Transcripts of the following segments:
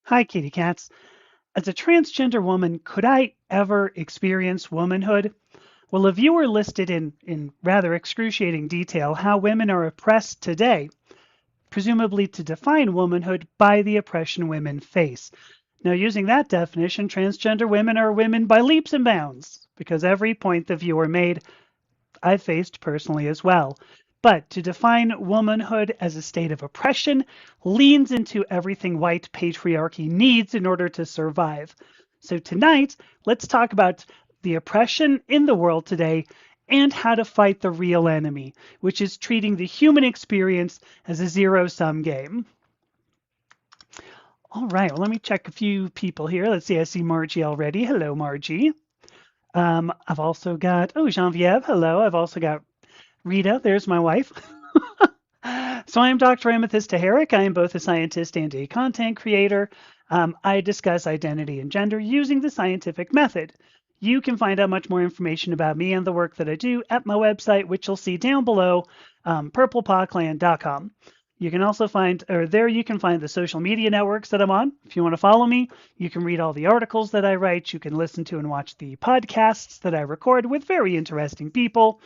Hi, kitty cats. As a transgender woman, could I ever experience womanhood? Well, a viewer listed in rather excruciating detail how women are oppressed today, presumably to define womanhood by the oppression women face. Now, using that definition, transgender women are women by leaps and bounds, because every point the viewer made I've faced personally as well. But to define womanhood as a state of oppression leans into everything white patriarchy needs in order to survive. So tonight, let's talk about the oppression in the world today and how to fight the real enemy, which is treating the human experience as a zero sum game. All right, well, let me check a few people here. Let's see, I see Margie already. Hello, Margie. I've also got, oh, Genevieve, hello. I've also got Rita, there's my wife. So I am Dr. Amethysta Herrick. I am both a scientist and a content creator. I discuss identity and gender using the scientific method. You can find out much more information about me and the work that I do at my website, which you'll see down below, purplepawclan.com. You can also find, or there you can find the social media networks that I'm on. If you want to follow me, you can read all the articles that I write. You can listen to and watch the podcasts that I record with very interesting people.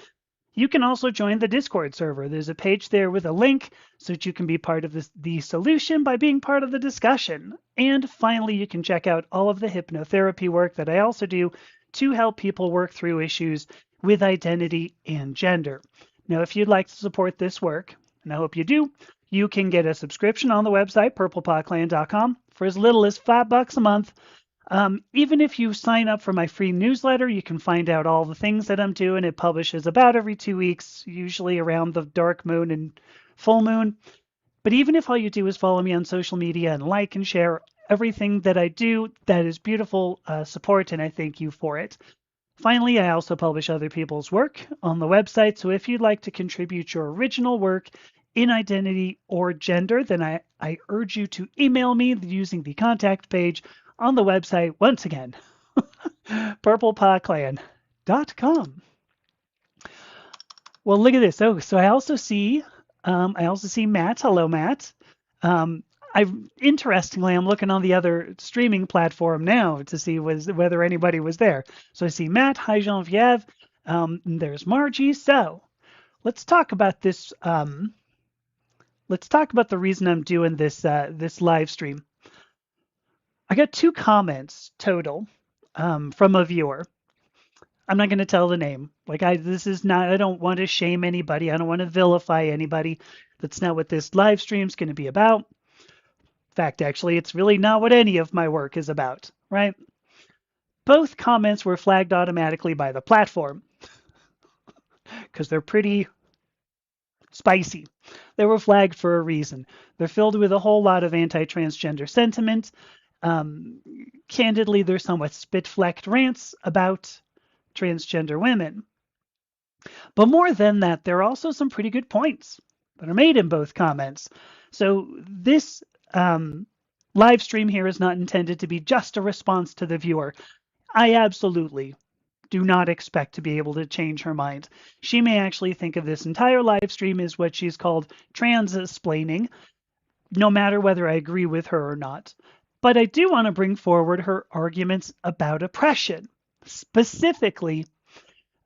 You can also join the Discord server. There's a page there with a link so that you can be part of the solution by being part of the discussion. And finally, you can check out all of the hypnotherapy work that I also do to help people work through issues with identity and gender. Now, if you'd like to support this work, and I hope you do, you can get a subscription on the website, purplepawclan.com, for as little as $5 a month. Even if you sign up for my free newsletter, you can find out all the things that I'm doing. It publishes about every 2 weeks, usually around the dark moon and full moon. But even if all you do is follow me on social media and like and share everything that I do, that is beautiful support, and I thank you for it. Finally, I also publish other people's work on the website. So if you'd like to contribute your original work in identity or gender, then I urge you to email me using the contact page on the website once again, purplepawclan.com. Well, look at this. Oh, so I also see Matt. Hello, Matt. Um, interestingly, I'm looking on the other streaming platform now to see whether anybody was there. So I see Matt. Hi, Genevieve. There's Margie. So let's talk about this. Let's talk about the reason I'm doing this live stream. I got 2 comments total from a viewer. I'm not going to tell the name. This is not. I don't want to shame anybody. I don't want to vilify anybody. That's not what this live stream is going to be about. In fact, actually, it's really not what any of my work is about, right? Both comments were flagged automatically by the platform because they're pretty spicy. They were flagged for a reason. They're filled with a whole lot of anti-transgender sentiment. Um, Candidly, they're somewhat spit-flecked rants about transgender women. But more than that, there are also some pretty good points that are made in both comments. So this live stream here is not intended to be just a response to the viewer. I absolutely do not expect to be able to change her mind. She may actually think of this entire live stream as what she's called trans-splaining, no matter whether I agree with her or not. But I do want to bring forward her arguments about oppression. Specifically,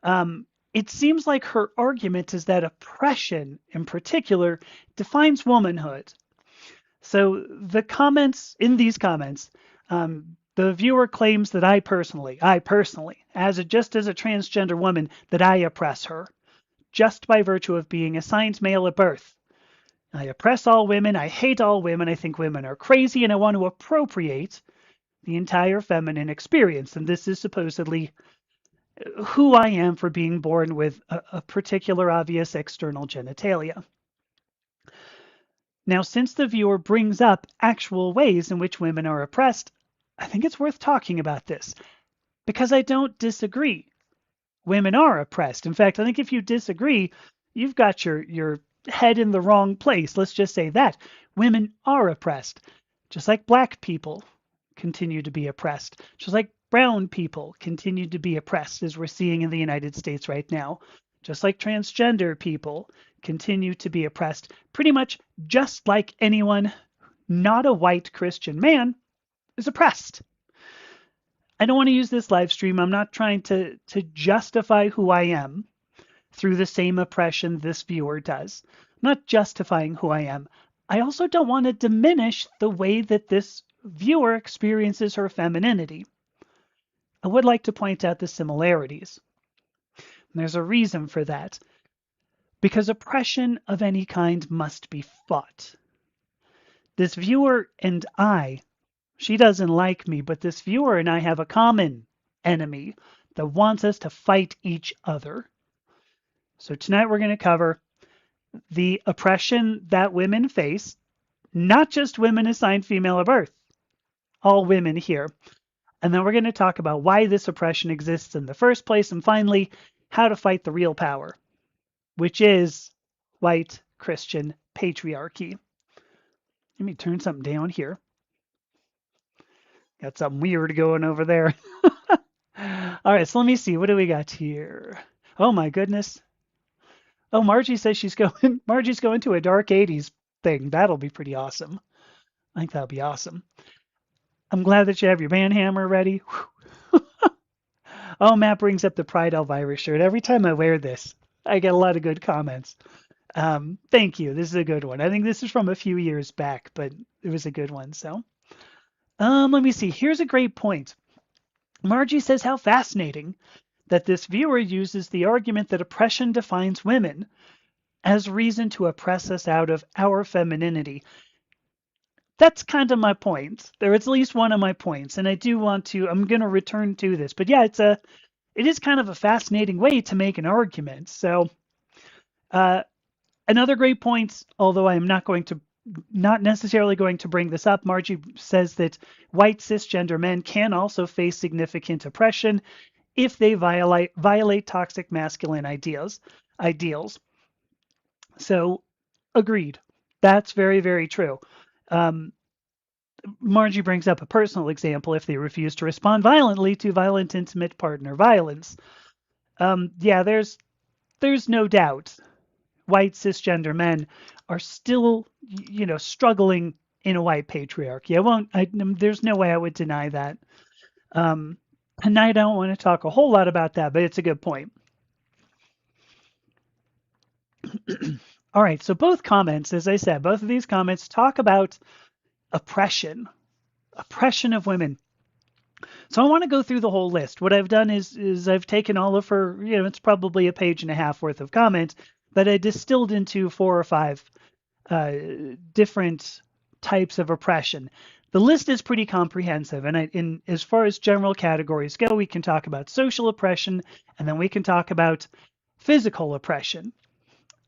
it seems like her argument is that oppression, in particular, defines womanhood. So in these comments, the viewer claims that I personally, just as a transgender woman, that I oppress her, just by virtue of being assigned male at birth. I oppress all women. I hate all women. I think women are crazy, and I want to appropriate the entire feminine experience. And this is supposedly who I am for being born with a particular obvious external genitalia. Now, since the viewer brings up actual ways in which women are oppressed, I think it's worth talking about this because I don't disagree. Women are oppressed. In fact, I think if you disagree, you've got your head in the wrong place. Let's just say that. Women are oppressed, just like black people continue to be oppressed, just like brown people continue to be oppressed, as we're seeing in the United States right now, just like transgender people continue to be oppressed, pretty much just like anyone not a white Christian man is oppressed. I don't want to use this live stream. I'm not trying to justify who I am through the same oppression this viewer does. I'm not justifying who I am. I also don't want to diminish the way that this viewer experiences her femininity. I would like to point out the similarities. And there's a reason for that. Because oppression of any kind must be fought. This viewer and I, she doesn't like me, but this viewer and I have a common enemy that wants us to fight each other. So tonight we're going to cover the oppression that women face, not just women assigned female at birth, all women here. And then we're going to talk about why this oppression exists in the first place, and finally, how to fight the real power, which is white Christian patriarchy. Let me turn something down here. Got something weird going over there. All right, so let me see. What do we got here? Oh my goodness. Oh, Margie's going to a dark 80s thing. That'll be pretty awesome. I think that'll be awesome. I'm glad that you have your band hammer ready. Oh, Matt brings up the Pride Elvira shirt. Every time I wear this, I get a lot of good comments. Thank you. This is a good one. I think this is from a few years back, but it was a good one. So, let me see. Here's a great point. Margie says, how fascinating that this viewer uses the argument that oppression defines women as reason to oppress us out of our femininity. That's kind of my point. There is at least one of my points, and I do want to, I'm going to return to this. But yeah, it is kind of a fascinating way to make an argument. So, another great point, although I am not necessarily going to bring this up, Margie says that white cisgender men can also face significant oppression if they violate toxic masculine ideals. So, agreed. That's very, very true. Margie brings up a personal example if they refuse to respond violently to violent intimate partner violence. Yeah, there's no doubt white cisgender men are still, struggling in a white patriarchy. There's no way I would deny that. And I don't want to talk a whole lot about that, but it's a good point. All right, so both comments, as I said, both of these comments talk about oppression of women. So I want to go through the whole list. What I've done is I've taken all of her, it's probably a page and a half worth of comments that I distilled into 4 or 5 different types of oppression. The list is pretty comprehensive, and as far as general categories go, we can talk about social oppression, and then we can talk about physical oppression.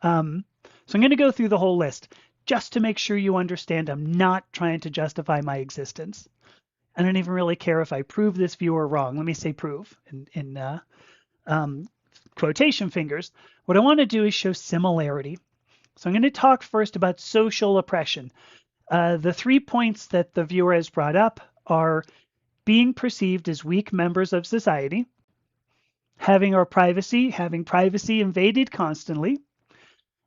So I'm going to go through the whole list just to make sure you understand I'm not trying to justify my existence. I don't even really care if I prove this viewer wrong. Let me say prove in quotation fingers. What I want to do is show similarity. So I'm going to talk first about social oppression. The 3 points that the viewer has brought up are being perceived as weak members of society, having privacy invaded constantly,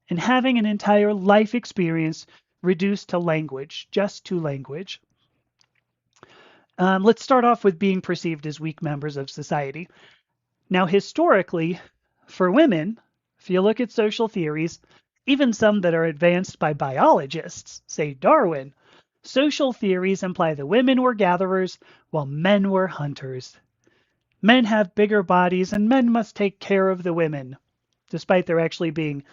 and having an entire life experience reduced to language, just to language. Let's start off with being perceived as weak members of society. Now, historically, for women, if you look at social theories, even some that are advanced by biologists, say Darwin, social theories imply that women were gatherers while men were hunters. Men have bigger bodies and men must take care of the women, despite there actually being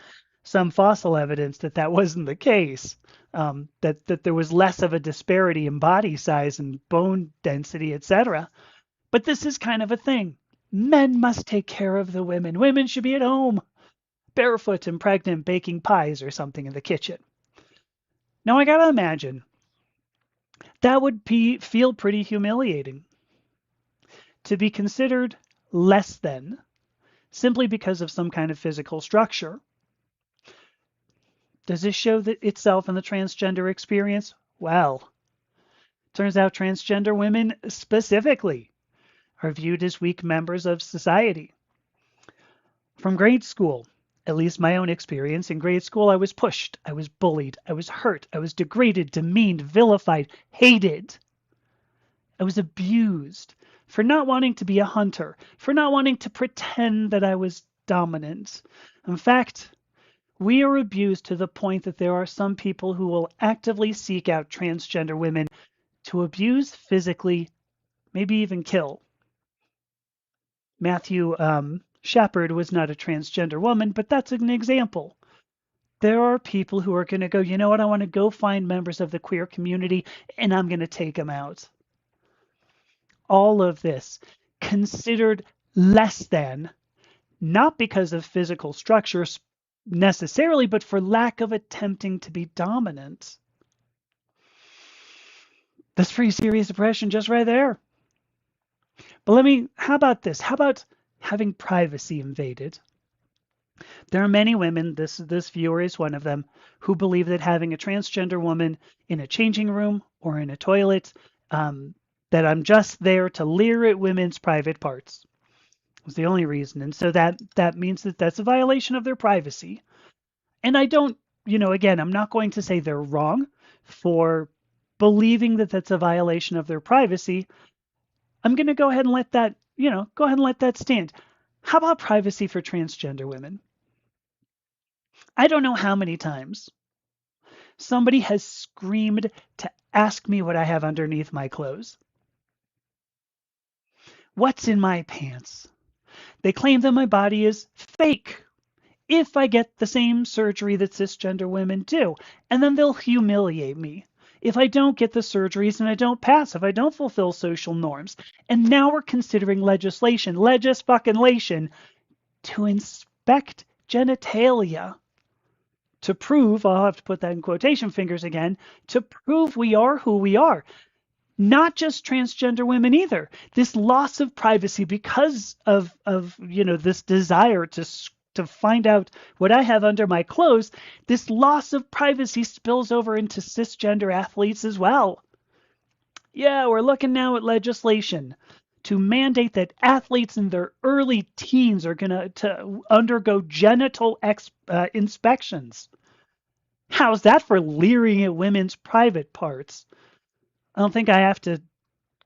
some fossil evidence that wasn't the case, that there was less of a disparity in body size and bone density, etc. But this is kind of a thing. Men must take care of the women. Women should be at home, barefoot and pregnant, baking pies or something in the kitchen. Now I gotta imagine that would feel pretty humiliating to be considered less than simply because of some kind of physical structure. Does this show itself in the transgender experience? Well, turns out transgender women specifically are viewed as weak members of society. From grade school, at least my own experience, in grade school I was pushed, I was bullied, I was hurt, I was degraded, demeaned, vilified, hated. I was abused for not wanting to be a hunter, for not wanting to pretend that I was dominant. In fact, we are abused to the point that there are some people who will actively seek out transgender women to abuse physically, maybe even kill. Matthew Shepard was not a transgender woman, but that's an example. There are people who are going to go, you know what, I want to go find members of the queer community and I'm going to take them out. All of this considered less than, not because of physical structures necessarily, but for lack of attempting to be dominant. That's pretty serious oppression just right there. But how about this? How about having privacy invaded? There are many women, this viewer is one of them, who believe that having a transgender woman in a changing room or in a toilet, um, that I'm just there to leer at women's private parts. Was the only reason. And so that means that that's a violation of their privacy. And I don't, again, I'm not going to say they're wrong for believing that that's a violation of their privacy. I'm going to go ahead and let that, go ahead and let that stand. How about privacy for transgender women? I don't know how many times somebody has screamed to ask me what I have underneath my clothes. What's in my pants? They claim that my body is fake if I get the same surgery that cisgender women do, and then they'll humiliate me if I don't get the surgeries and I don't pass, if I don't fulfill social norms. And now we're considering legislation to inspect genitalia to prove, I'll have to put that in quotation fingers again, to prove we are who we are. Not just transgender women either. This loss of privacy because of this desire to find out what I have under my clothes, this loss of privacy spills over into cisgender athletes as well. Yeah, we're looking now at legislation to mandate that athletes in their early teens are going to undergo genital inspections. How's that for leering at women's private parts? I don't think I have to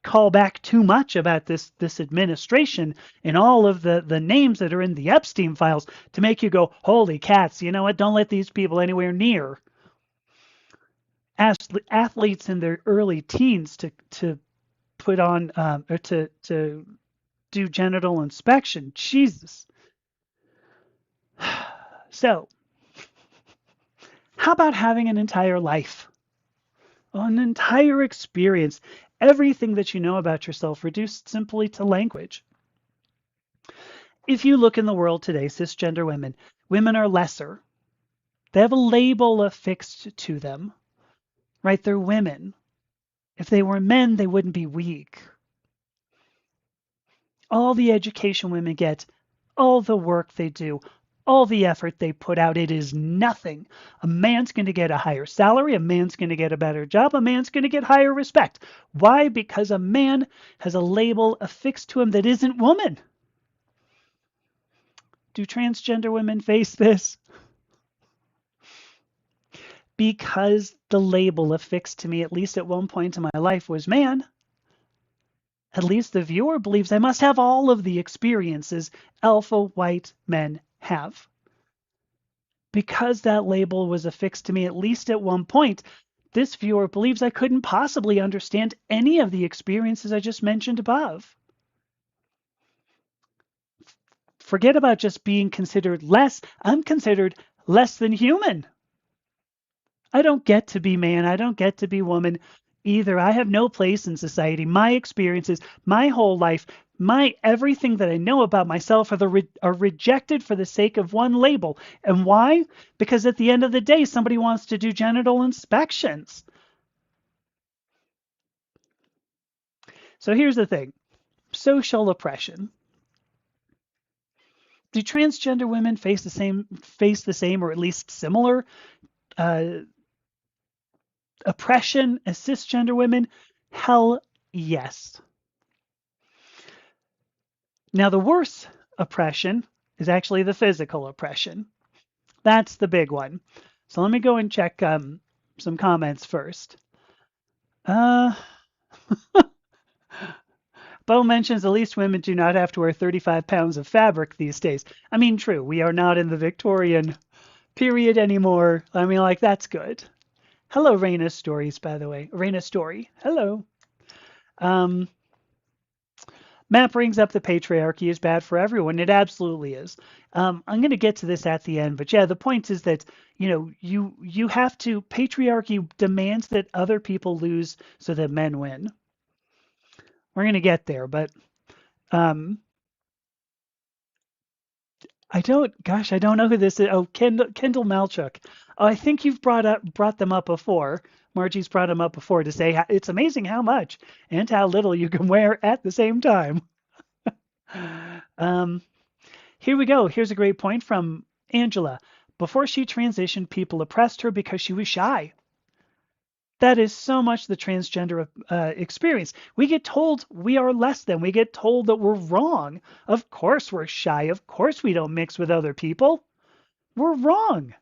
call back too much about this administration and all of the names that are in the Epstein files to make you go, holy cats, you know what? Don't let these people anywhere near. Ask athletes in their early teens to put on or to do genital inspection. Jesus. So, how about having an entire life? An entire experience, everything that you know about yourself reduced simply to language. If you look in the world today, cisgender women are lesser. They have a label affixed to them, right? They're women. If they were men, they wouldn't be weak. All the education women get, all the work they do, all the effort they put out, it is nothing. A man's going to get a higher salary. A man's going to get a better job. A man's going to get higher respect. Why? Because a man has a label affixed to him that isn't woman. Do transgender women face this? Because the label affixed to me, at least at one point in my life, was man. At least the viewer believes I must have all of the experiences alpha white men have. Because that label was affixed to me, at least at one point, this viewer believes I couldn't possibly understand any of the experiences I just mentioned above. Forget about just being considered less. I'm considered less than human. I don't get to be man. I don't get to be woman either. I have no place in society. My experiences, my whole life, my everything that I know about myself are rejected for the sake of one label. And why? Because at the end of the day, somebody wants to do genital inspections. So here's the thing. Social oppression. Do transgender women face the same or at least similar uh, oppression as cisgender women? Hell yes. Now, the worst oppression is actually the physical oppression. That's the big one. So let me go and check some comments first. Uh, Bo mentions at least women do not have to wear 35 pounds of fabric these days. I mean, true, we are not in the Victorian period anymore. I mean, like, that's good. Hello, Raina Stories, by the way. Raina Story. Hello. Um, Matt brings up the patriarchy is bad for everyone. It absolutely is. I'm going to get to this at the end, but yeah, the point is that you have to. Patriarchy demands that other people lose so that men win. We're going to get there, but um, I don't. Gosh, I don't know who this is. Oh, Kendall Malchuk. Oh, I think you've brought them up before. Margie's brought them up before to say it's amazing how much and how little you can wear at the same time. Um, Here we go. Here's a great point from Angela. Before she transitioned, people oppressed her because she was shy. That is so much the transgender experience. We get told we are less than. We get told that we're wrong. Of course we're shy. Of course we don't mix with other people. We're wrong.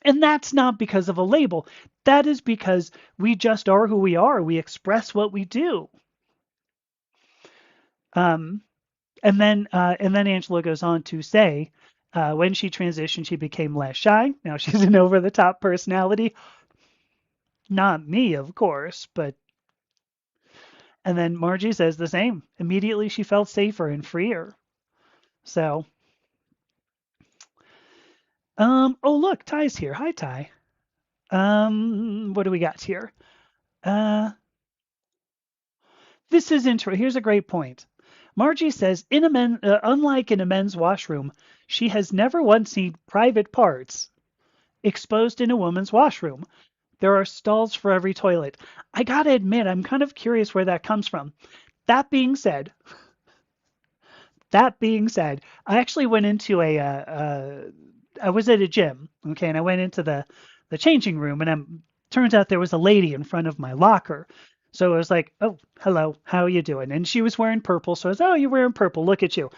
And that's not because of a label. That is because we just are who we are. We express what we do. Um, and then Angela goes on to say, when she transitioned, she became less shy. Now she's an over-the-top personality. Not me, of course, but. And then Margie says the same. Immediately, she felt safer and freer. So, oh look, Ty's here. Hi, Ty. What do we got here? Uh, this is interesting. Here's a great point. Margie says, unlike in a men's washroom, she has never once seen private parts exposed in a woman's washroom. There are stalls for every toilet. I gotta admit, I'm kind of curious where that comes from. That being said, I actually went into I was at a gym, okay, and I went into the changing room, and turns out there was a lady in front of my locker. So I was like, "Oh, hello, how are you doing?" And she was wearing purple, so I was, "Oh, you're wearing purple. Look at you."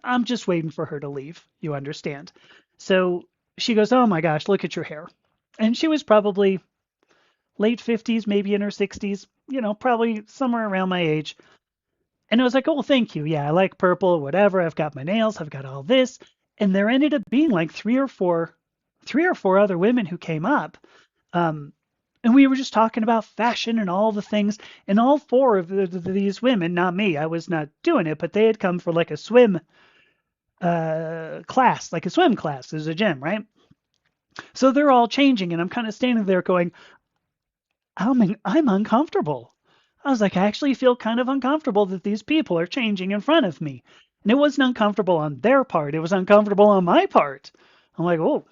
I'm just waiting for her to leave. You understand? So she goes, "Oh my gosh, look at your hair," and she was probably late 50s, maybe in her 60s, probably somewhere around my age. And I was like, oh, thank you. Yeah, I like purple, whatever. I've got my nails, I've got all this. And there ended up being like three or four other women who came up. Um, and we were just talking about fashion and all the things. And all four of these women, not me, I was not doing it, but they had come for like a swim class, like a swim class. There's a gym, right? So they're all changing, and I'm kind of standing there going, I'm uncomfortable. I was like, I actually feel kind of uncomfortable that these people are changing in front of me. And it wasn't uncomfortable on their part, it was uncomfortable on my part. I'm like, oh,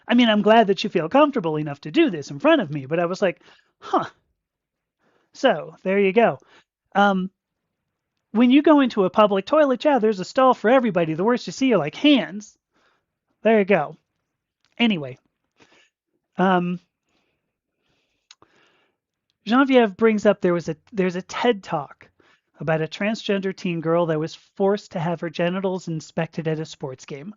I mean, I'm glad that you feel comfortable enough to do this in front of me, but I was like, huh. So there you go. Um, when you go into a public toilet, yeah, there's a stall for everybody. The worst you see are like hands. There you go. Anyway, um, Genevieve brings up there's a TED talk about a transgender teen girl that was forced to have her genitals inspected at a sports game.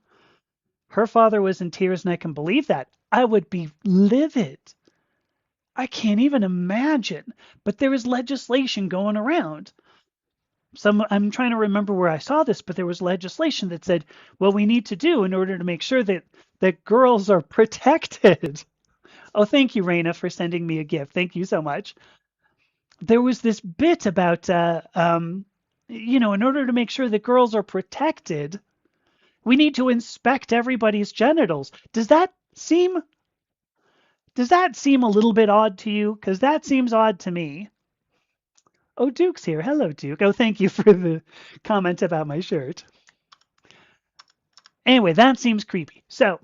Her father was in tears, and I can believe that. I would be livid. I can't even imagine. But there is legislation going around. I'm trying to remember where I saw this, but there was legislation that said what we need to do in order to make sure that girls are protected. Oh, thank you, Raina, for sending me a gift. Thank you so much. There was this bit about, in order to make sure that girls are protected, we need to inspect everybody's genitals. Does that seem a little bit odd to you? Because that seems odd to me. Oh, Duke's here. Hello, Duke. Oh, thank you for the comment about my shirt. Anyway, that seems creepy. So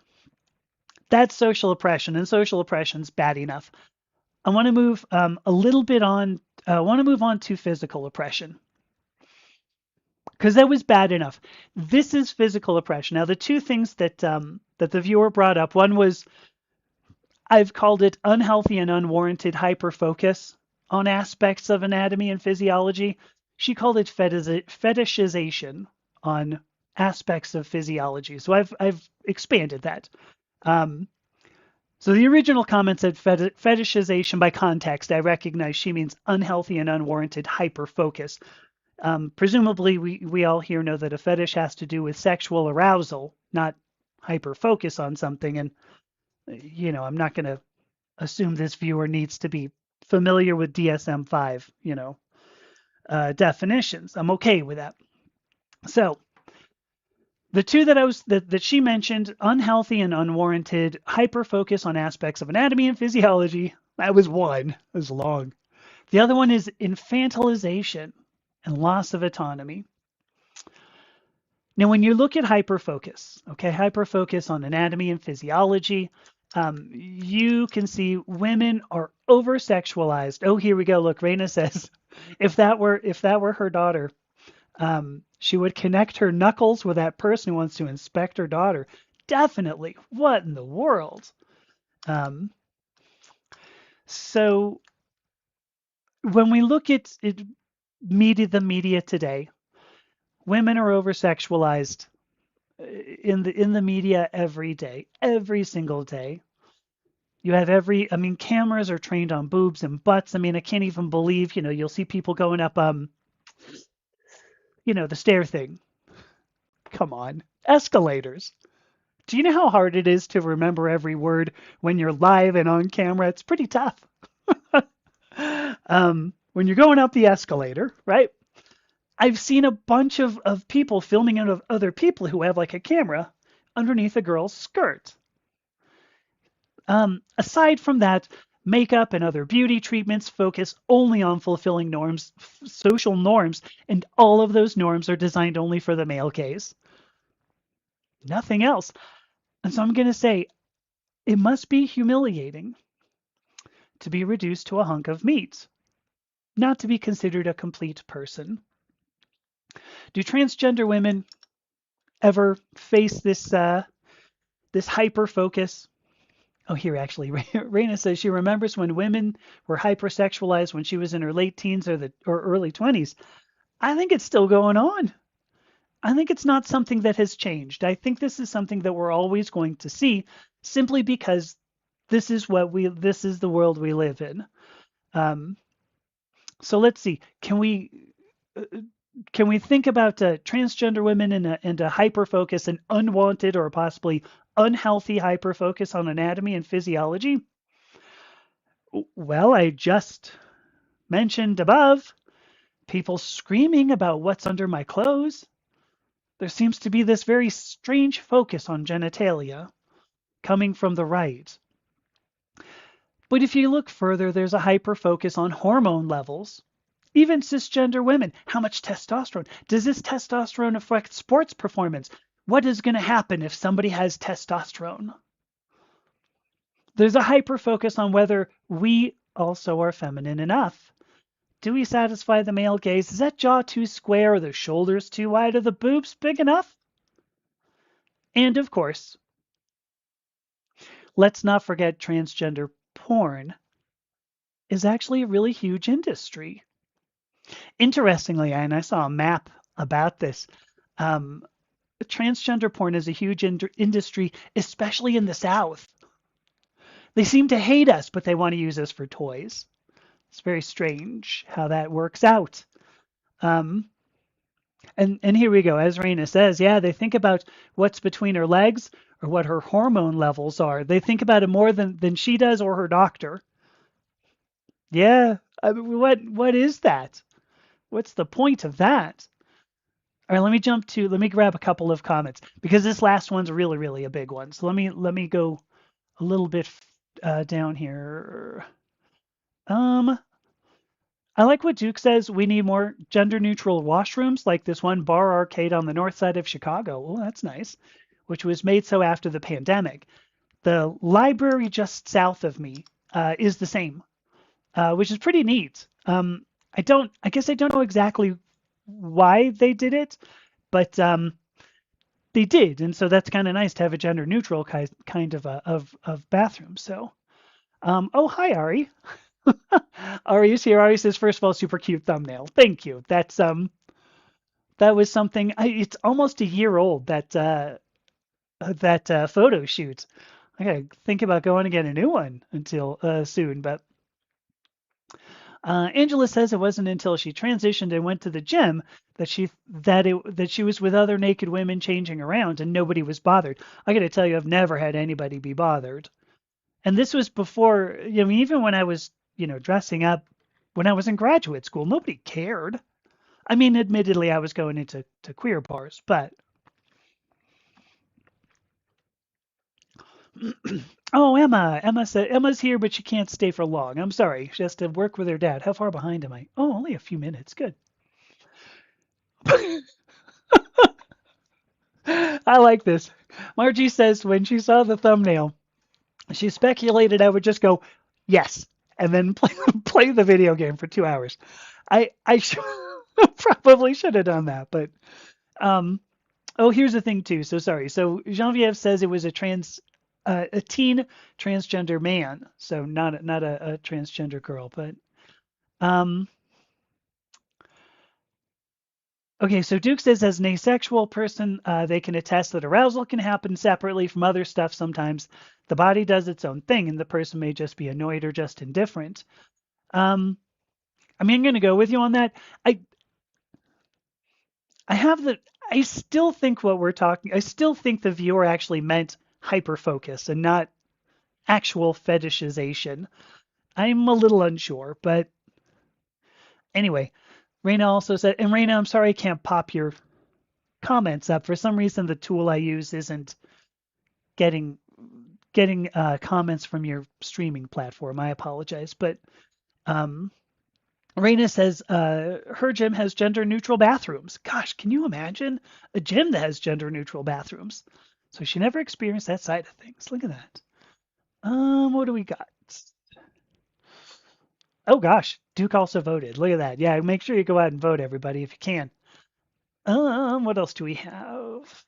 that's social oppression, and social oppression's bad enough. I want to move a little bit on. I want to move on to physical oppression because that was bad enough. This is physical oppression. Now, the two things that the viewer brought up, one was I've called it unhealthy and unwarranted hyperfocus on aspects of anatomy and physiology. She called it fetishization on aspects of physiology. So I've expanded that. Um, so the original comment said fetishization by context. I recognize she means unhealthy and unwarranted hyperfocus. Presumably, we all here know that a fetish has to do with sexual arousal, not hyper focus on something. And, I'm not going to assume this viewer needs to be familiar with DSM-5, definitions. I'm okay with that. So the two that she mentioned, unhealthy and unwarranted hyper focus on aspects of anatomy and physiology. That was one. It was long. The other one is infantilization and loss of autonomy. Now, when you look at hyperfocus, okay, hyperfocus on anatomy and physiology, you can see women are over sexualized. Oh, here we go. Look, Raina says, if that were her daughter, she would connect her knuckles with that person who wants to inspect her daughter. Definitely. What in the world? Um, so when we look at the media today, women are over sexualized in the media every day, every single day. You have cameras are trained on boobs and butts. I mean, I can't even believe, you'll see people going up, the stair thing. Come on, escalators. Do you know how hard it is to remember every word when you're live and on camera? It's pretty tough. When you're going up the escalator, right? I've seen a bunch of people filming out of other people who have like a camera underneath a girl's skirt. Aside from that, makeup and other beauty treatments focus only on fulfilling norms, social norms, and all of those norms are designed only for the male gaze. Nothing else. And so I'm going to say it must be humiliating to be reduced to a hunk of meat, not to be considered a complete person. Do transgender women ever face this hyper focus? Oh, here actually, Raina says she remembers when women were hypersexualized when she was in her late teens or early 20s. I think it's still going on. I think it's not something that has changed. I think this is something that we're always going to see, simply because this is the world we live in. Um, so let's see. Uh, can we think about transgender women and a hyper focus, an unwanted or possibly unhealthy hyper focus on anatomy and physiology? Well, I just mentioned above people screaming about what's under my clothes. There seems to be this very strange focus on genitalia coming from the right. But if you look further, there's a hyper focus on hormone levels. Even cisgender women, how much testosterone? Does this testosterone affect sports performance? What is going to happen if somebody has testosterone? There's a hyper focus on whether we also are feminine enough. Do we satisfy the male gaze? Is that jaw too square? Are the shoulders too wide? Are the boobs big enough? And of course, let's not forget transgender porn is actually a really huge industry. Interestingly, and I saw a map about this, um, transgender porn is a huge industry, especially in the South. They seem to hate us, but they want to use us for toys. It's very strange how that works out. Um, and here we go. As Raina says, yeah, they think about what's between her legs or what her hormone levels are. They think about it more than she does or her doctor. Yeah, I mean, what is that? What's the point of that? All right, let me grab a couple of comments because this last one's really, really a big one. So let me go a little bit down here. Um, I like what Duke says. We need more gender neutral washrooms like this one bar arcade on the north side of Chicago. Oh, that's nice. Which was made so after the pandemic. The library just south of me is the same, which is pretty neat. I guess I don't know exactly why they did it, but they did, and so that's kind of nice to have a gender neutral kind of bathroom. So, oh hi Ari, Ari is here. Ari says first of all, super cute thumbnail. Thank you. That was something. It's almost a year old that photo shoot. I gotta think about going to get a new one until soon, but Angela says it wasn't until she transitioned and went to the gym that she was with other naked women changing around and nobody was bothered. I got to tell you, I've never had anybody be bothered. And this was before, even when I was, dressing up when I was in graduate school, nobody cared. I mean, admittedly, I was going into queer bars, but oh, Emma's here, but she can't stay for long. I'm sorry, she has to work with her dad. How far behind am I? Oh, only a few minutes. Good. I like this. Margie says when she saw the thumbnail, she speculated I would just go, yes, and then play the video game for 2 hours. I probably should have done that, but um, oh, here's the thing too. So sorry. So Genevieve says it was a teen transgender man, so not a transgender girl, but um, okay, so Duke says, as an asexual person, they can attest that arousal can happen separately from other stuff sometimes. The body does its own thing, and the person may just be annoyed or just indifferent. Um, I mean, I'm going to go with you on that. I I have the I still think what we're talking. I still think the viewer actually meant hyper focus and not actual fetishization. I'm a little unsure, but anyway, Raina also said, and Raina, I'm sorry I can't pop your comments up. For some reason, the tool I use isn't getting comments from your streaming platform. I apologize, but um, Raina says her gym has gender neutral bathrooms. Gosh, can you imagine a gym that has gender neutral bathrooms? So she never experienced that side of things. Look at that. What do we got? Oh gosh, Duke also voted. Look at that. Yeah, make sure you go out and vote, everybody, if you can. What else do we have?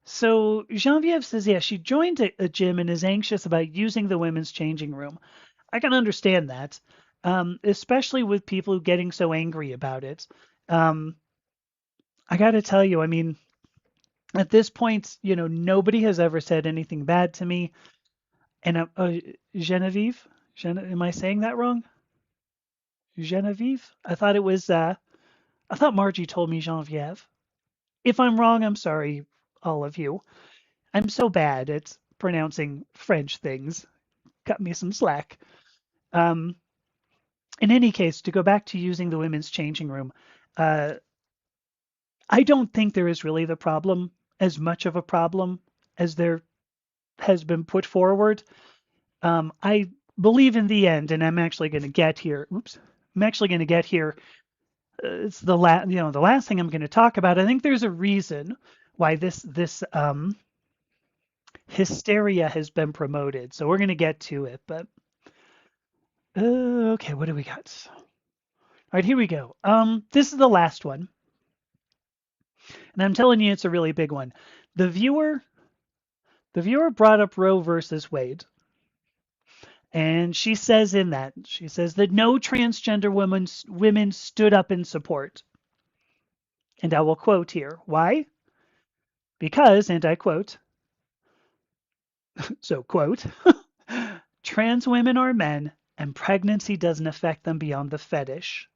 So Genevieve says, yeah, she joined a gym and is anxious about using the women's changing room. I can understand that, especially with people getting so angry about it. Um, I got to tell you, I mean, at this point, nobody has ever said anything bad to me. And Genevieve, am I saying that wrong? Genevieve? I thought it was. I thought Margie told me Genevieve. If I'm wrong, I'm sorry, all of you. I'm so bad at pronouncing French things. Cut me some slack. Um, in any case, to go back to using the women's changing room, uh, I don't think there is really the problem as much of a problem as there has been put forward. I believe in the end, and I'm actually going to get here. Oops, I'm actually going to get here. It's the last thing I'm going to talk about. I think there's a reason why this hysteria has been promoted. So we're going to get to it, but okay, what do we got? All right, here we go. This is the last one, and I'm telling you, it's a really big one. The viewer, the viewer brought up Roe versus Wade, and she says that no transgender women stood up in support. And I will quote here. Why? Because, and I quote, so quote, trans women are men, and pregnancy doesn't affect them beyond the fetish.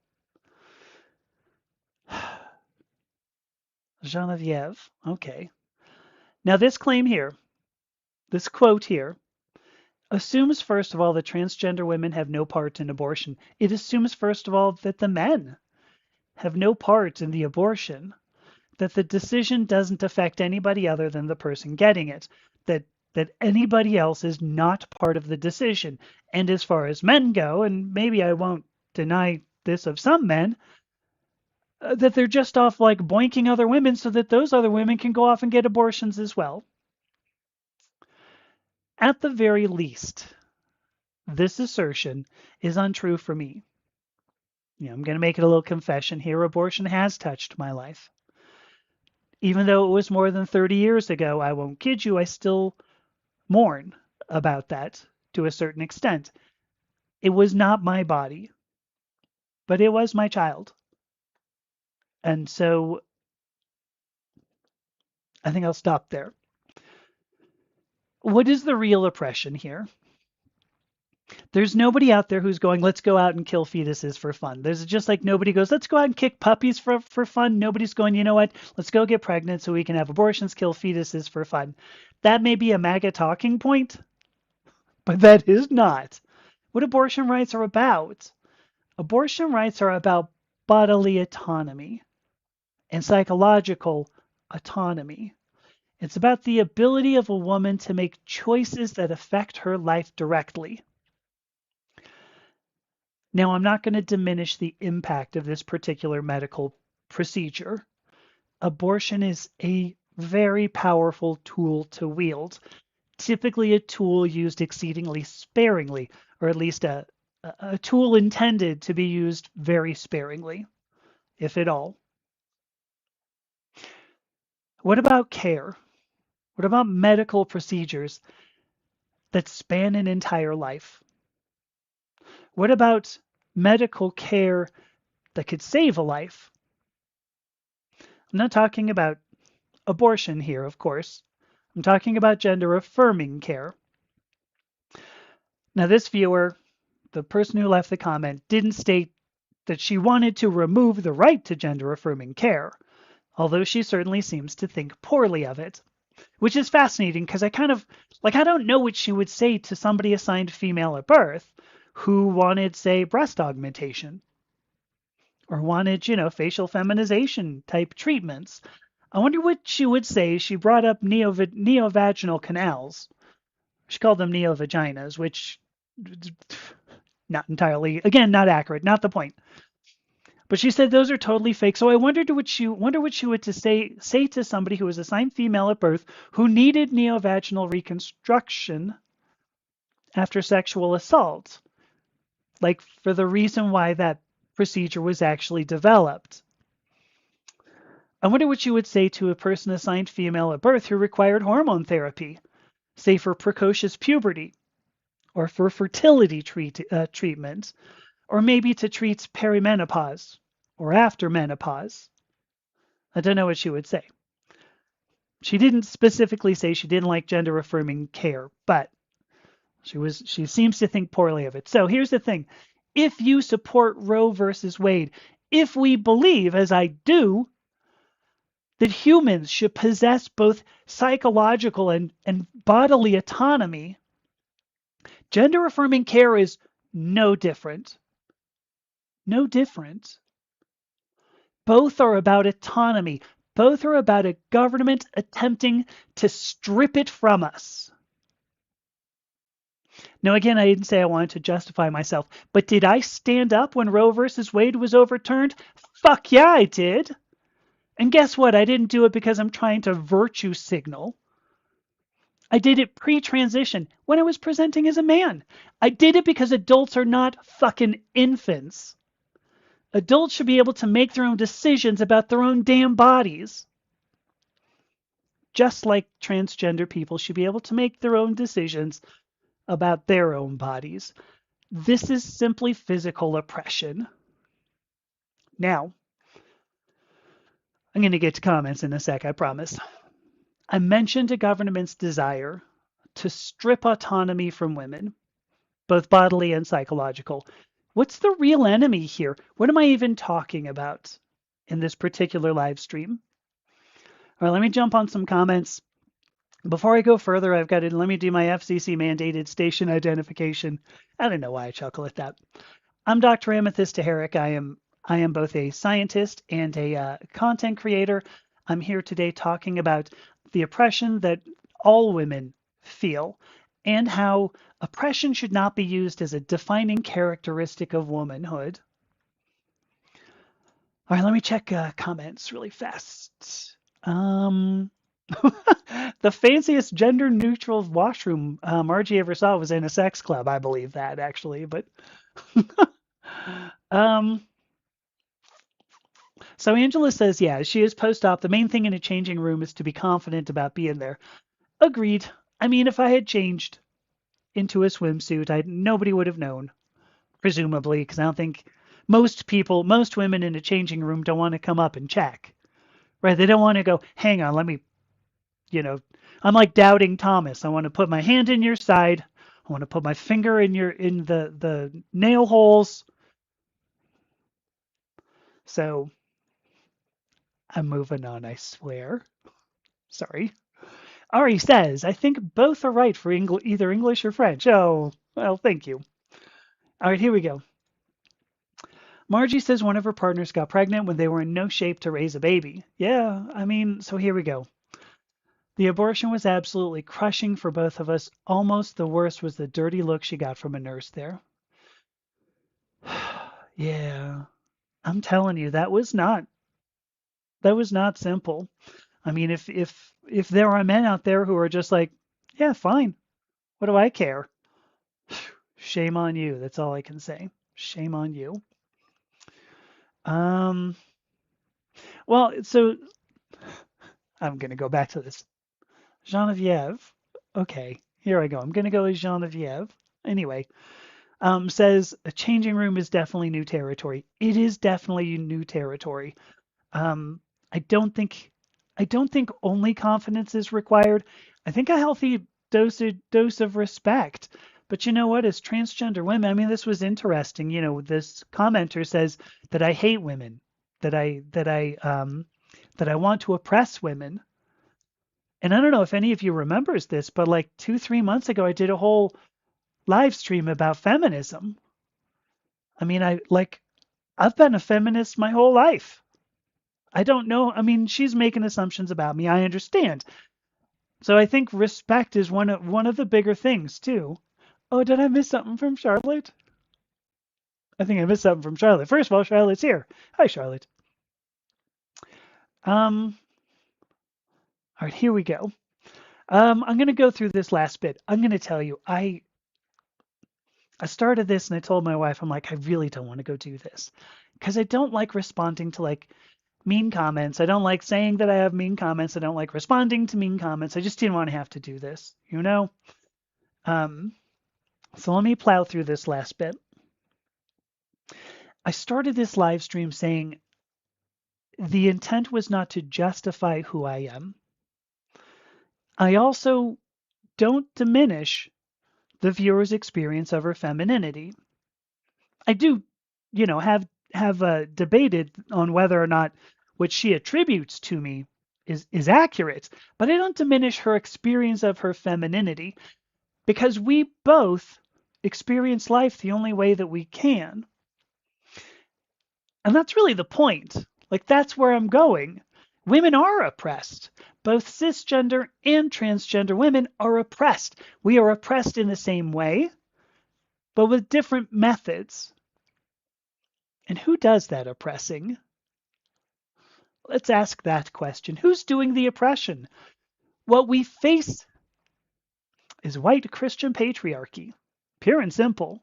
Genevieve. Okay. Now, this claim here, this quote here, assumes, first of all, that transgender women have no part in abortion. It assumes, first of all, that the men have no part in the abortion, that the decision doesn't affect anybody other than the person getting it, that anybody else is not part of the decision. And as far as men go, and maybe I won't deny this of some men, that they're just off like boinking other women so that those other women can go off and get abortions as well. At the very least, this assertion is untrue for me. I'm going to make it a little confession here. Abortion has touched my life. Even though it was more than 30 years ago, I won't kid you, I still mourn about that to a certain extent. It was not my body, but it was my child. And so I think I'll stop there. What is the real oppression here? There's nobody out there who's going, let's go out and kill fetuses for fun. There's just like nobody goes, let's go out and kick puppies for fun. Nobody's going, you know what? Let's go get pregnant so we can have abortions, kill fetuses for fun. That may be a MAGA talking point, but that is not what abortion rights are about. Abortion rights are about bodily autonomy and psychological autonomy. It's about the ability of a woman to make choices that affect her life directly. Now, I'm not going to diminish the impact of this particular medical procedure. Abortion is a very powerful tool to wield, typically a tool used exceedingly sparingly, or at least a tool intended to be used very sparingly, if at all. What about care? What about medical procedures that span an entire life? What about medical care that could save a life? I'm not talking about abortion here, of course. I'm talking about gender affirming care. Now, this viewer, the person who left the comment, didn't state that she wanted to remove the right to gender affirming care, although she certainly seems to think poorly of it, which is fascinating because I don't know what she would say to somebody assigned female at birth who wanted, say, breast augmentation or wanted, facial feminization type treatments. I wonder what she would say. She brought up neovaginal canals. She called them neovaginas, which not entirely, again, not accurate, not the point. But she said those are totally fake. So I wondered what she would to say to somebody who was assigned female at birth who needed neovaginal reconstruction after sexual assault, like for the reason why that procedure was actually developed. I wonder what she would say to a person assigned female at birth who required hormone therapy, say for precocious puberty or for fertility treatment, or maybe to treat perimenopause or after menopause. I don't know what she would say. She didn't specifically say she didn't like gender affirming care, but she seems to think poorly of it. So here's the thing. If you support Roe versus Wade, if we believe, as I do, that humans should possess both psychological and bodily autonomy, gender affirming care is no different. No different. Both are about autonomy. Both are about a government attempting to strip it from us. Now, again, I didn't say I wanted to justify myself, but did I stand up when Roe versus Wade was overturned? Fuck yeah, I did. And guess what? I didn't do it because I'm trying to virtue signal. I did it pre-transition when I was presenting as a man. I did it because adults are not fucking infants. Adults should be able to make their own decisions about their own damn bodies. Just like transgender people should be able to make their own decisions about their own bodies. This is simply physical oppression. Now, I'm going to get to comments in a sec, I promise. I mentioned a government's desire to strip autonomy from women, both bodily and psychological. What's the real enemy here? What am I even talking about in this particular live stream? All right, let me jump on some comments. Before I go further, let me do my FCC mandated station identification. I don't know why I chuckle at that. I'm Dr. Amethysta Herrick. I am both a scientist and a content creator. I'm here today talking about the oppression that all women feel and how oppression should not be used as a defining characteristic of womanhood. All right, let me check comments really fast. The fanciest gender neutral washroom Margie ever saw was in a sex club. I believe that actually, but um, so Angela says, yeah, she is post-op. The main thing in a changing room is to be confident about being there. Agreed. I mean, if I had changed into a swimsuit, nobody would have known, presumably, because I don't think most women in a changing room don't want to come up and check, right? They don't want to go, hang on, let me, I'm like doubting Thomas. I want to put my hand in your side. I I want to put my finger in the nail holes. So I'm moving on, I swear. Sorry. Ari says, I think both are right for either English or French. Oh, well, thank you. All right, here we go. Margie says one of her partners got pregnant when they were in no shape to raise a baby. Yeah, I mean, so here we go. The abortion was absolutely crushing for both of us. Almost the worst was the dirty look she got from a nurse there. Yeah, I'm telling you, that was not simple. I mean, if there are men out there who are just like, yeah, fine, what do I care? Shame on you. That's all I can say. Shame on you. Um, well, so I'm gonna go back to this. Genevieve. Okay, here I go. I'm gonna go with Genevieve. Anyway, says a changing room is definitely new territory. It is definitely new territory. Um, I don't think I don't think only confidence is required. I think a healthy dose of respect. But you know what? As transgender women, I mean, this was interesting. This commenter says that I hate women, that I want to oppress women. And I don't know if any of you remembers this, but like 2, 3 months ago, I did a whole live stream about feminism. I mean, I've been a feminist my whole life. I don't know. I mean, she's making assumptions about me. I understand. So I think respect is one of the bigger things too. Oh, did I miss something from Charlotte? I think I missed something from Charlotte. First of all, Charlotte's here. Hi, Charlotte. Um, all right, here we go. I'm gonna go through this last bit. I'm gonna tell you, I started this and I told my wife, I'm like, I really don't want to go do this because I don't like responding to like mean comments. I don't like saying that I have mean comments. I don't like responding to mean comments. I just didn't want to have to do this, you know? Um, so let me plow through this last bit. I started this live stream saying the intent was not to justify who I am. I also don't diminish the viewer's experience of her femininity. I do, have debated on whether or not what she attributes to me is accurate, but I don't diminish her experience of her femininity because we both experience life the only way that we can. And that's really the point. Like, that's where I'm going. Women are oppressed. Both cisgender and transgender women are oppressed. We are oppressed in the same way, but with different methods. And who does that oppressing? Let's ask that question. Who's doing the oppression? What we face is white Christian patriarchy, pure and simple.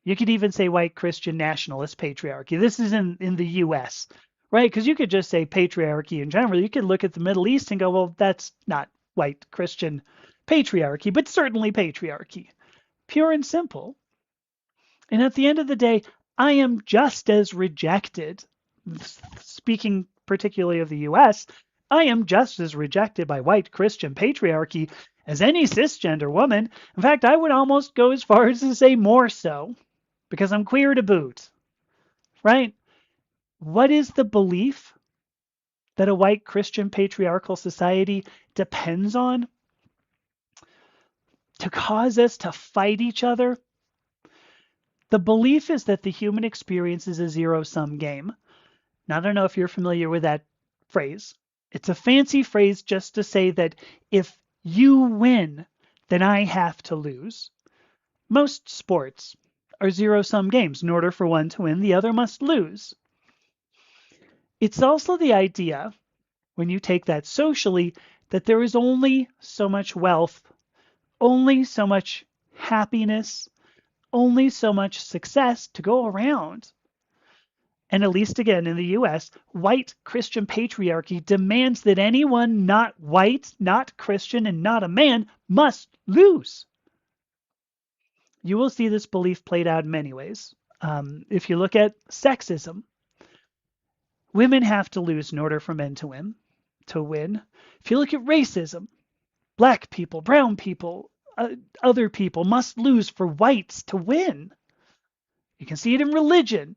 You could even say white Christian nationalist patriarchy. This is in the US, right? Because you could just say patriarchy in general. You could look at the Middle East and go, well, that's not white Christian patriarchy, but certainly patriarchy. Pure and simple. And at the end of the day, I am just as rejected, speaking particularly of the US, I am just as rejected by white Christian patriarchy as any cisgender woman. In fact, I would almost go as far as to say more so, because I'm queer to boot, right? What is the belief that a white Christian patriarchal society depends on to cause us to fight each other? The belief is that the human experience is a zero-sum game. Now, I don't know if you're familiar with that phrase. It's a fancy phrase just to say that if you win, then I have to lose. Most sports are zero-sum games. In order for one to win, the other must lose. It's also the idea, when you take that socially, that there is only so much wealth, only so much happiness, only so much success to go around. And at least again in the US, white Christian patriarchy demands that anyone not white, not Christian, and not a man must lose. You will see this belief played out in many ways. If you look at sexism, women have to lose in order for men to win. If you look at racism, black people, brown people, other people must lose for whites to win. You can see it in religion.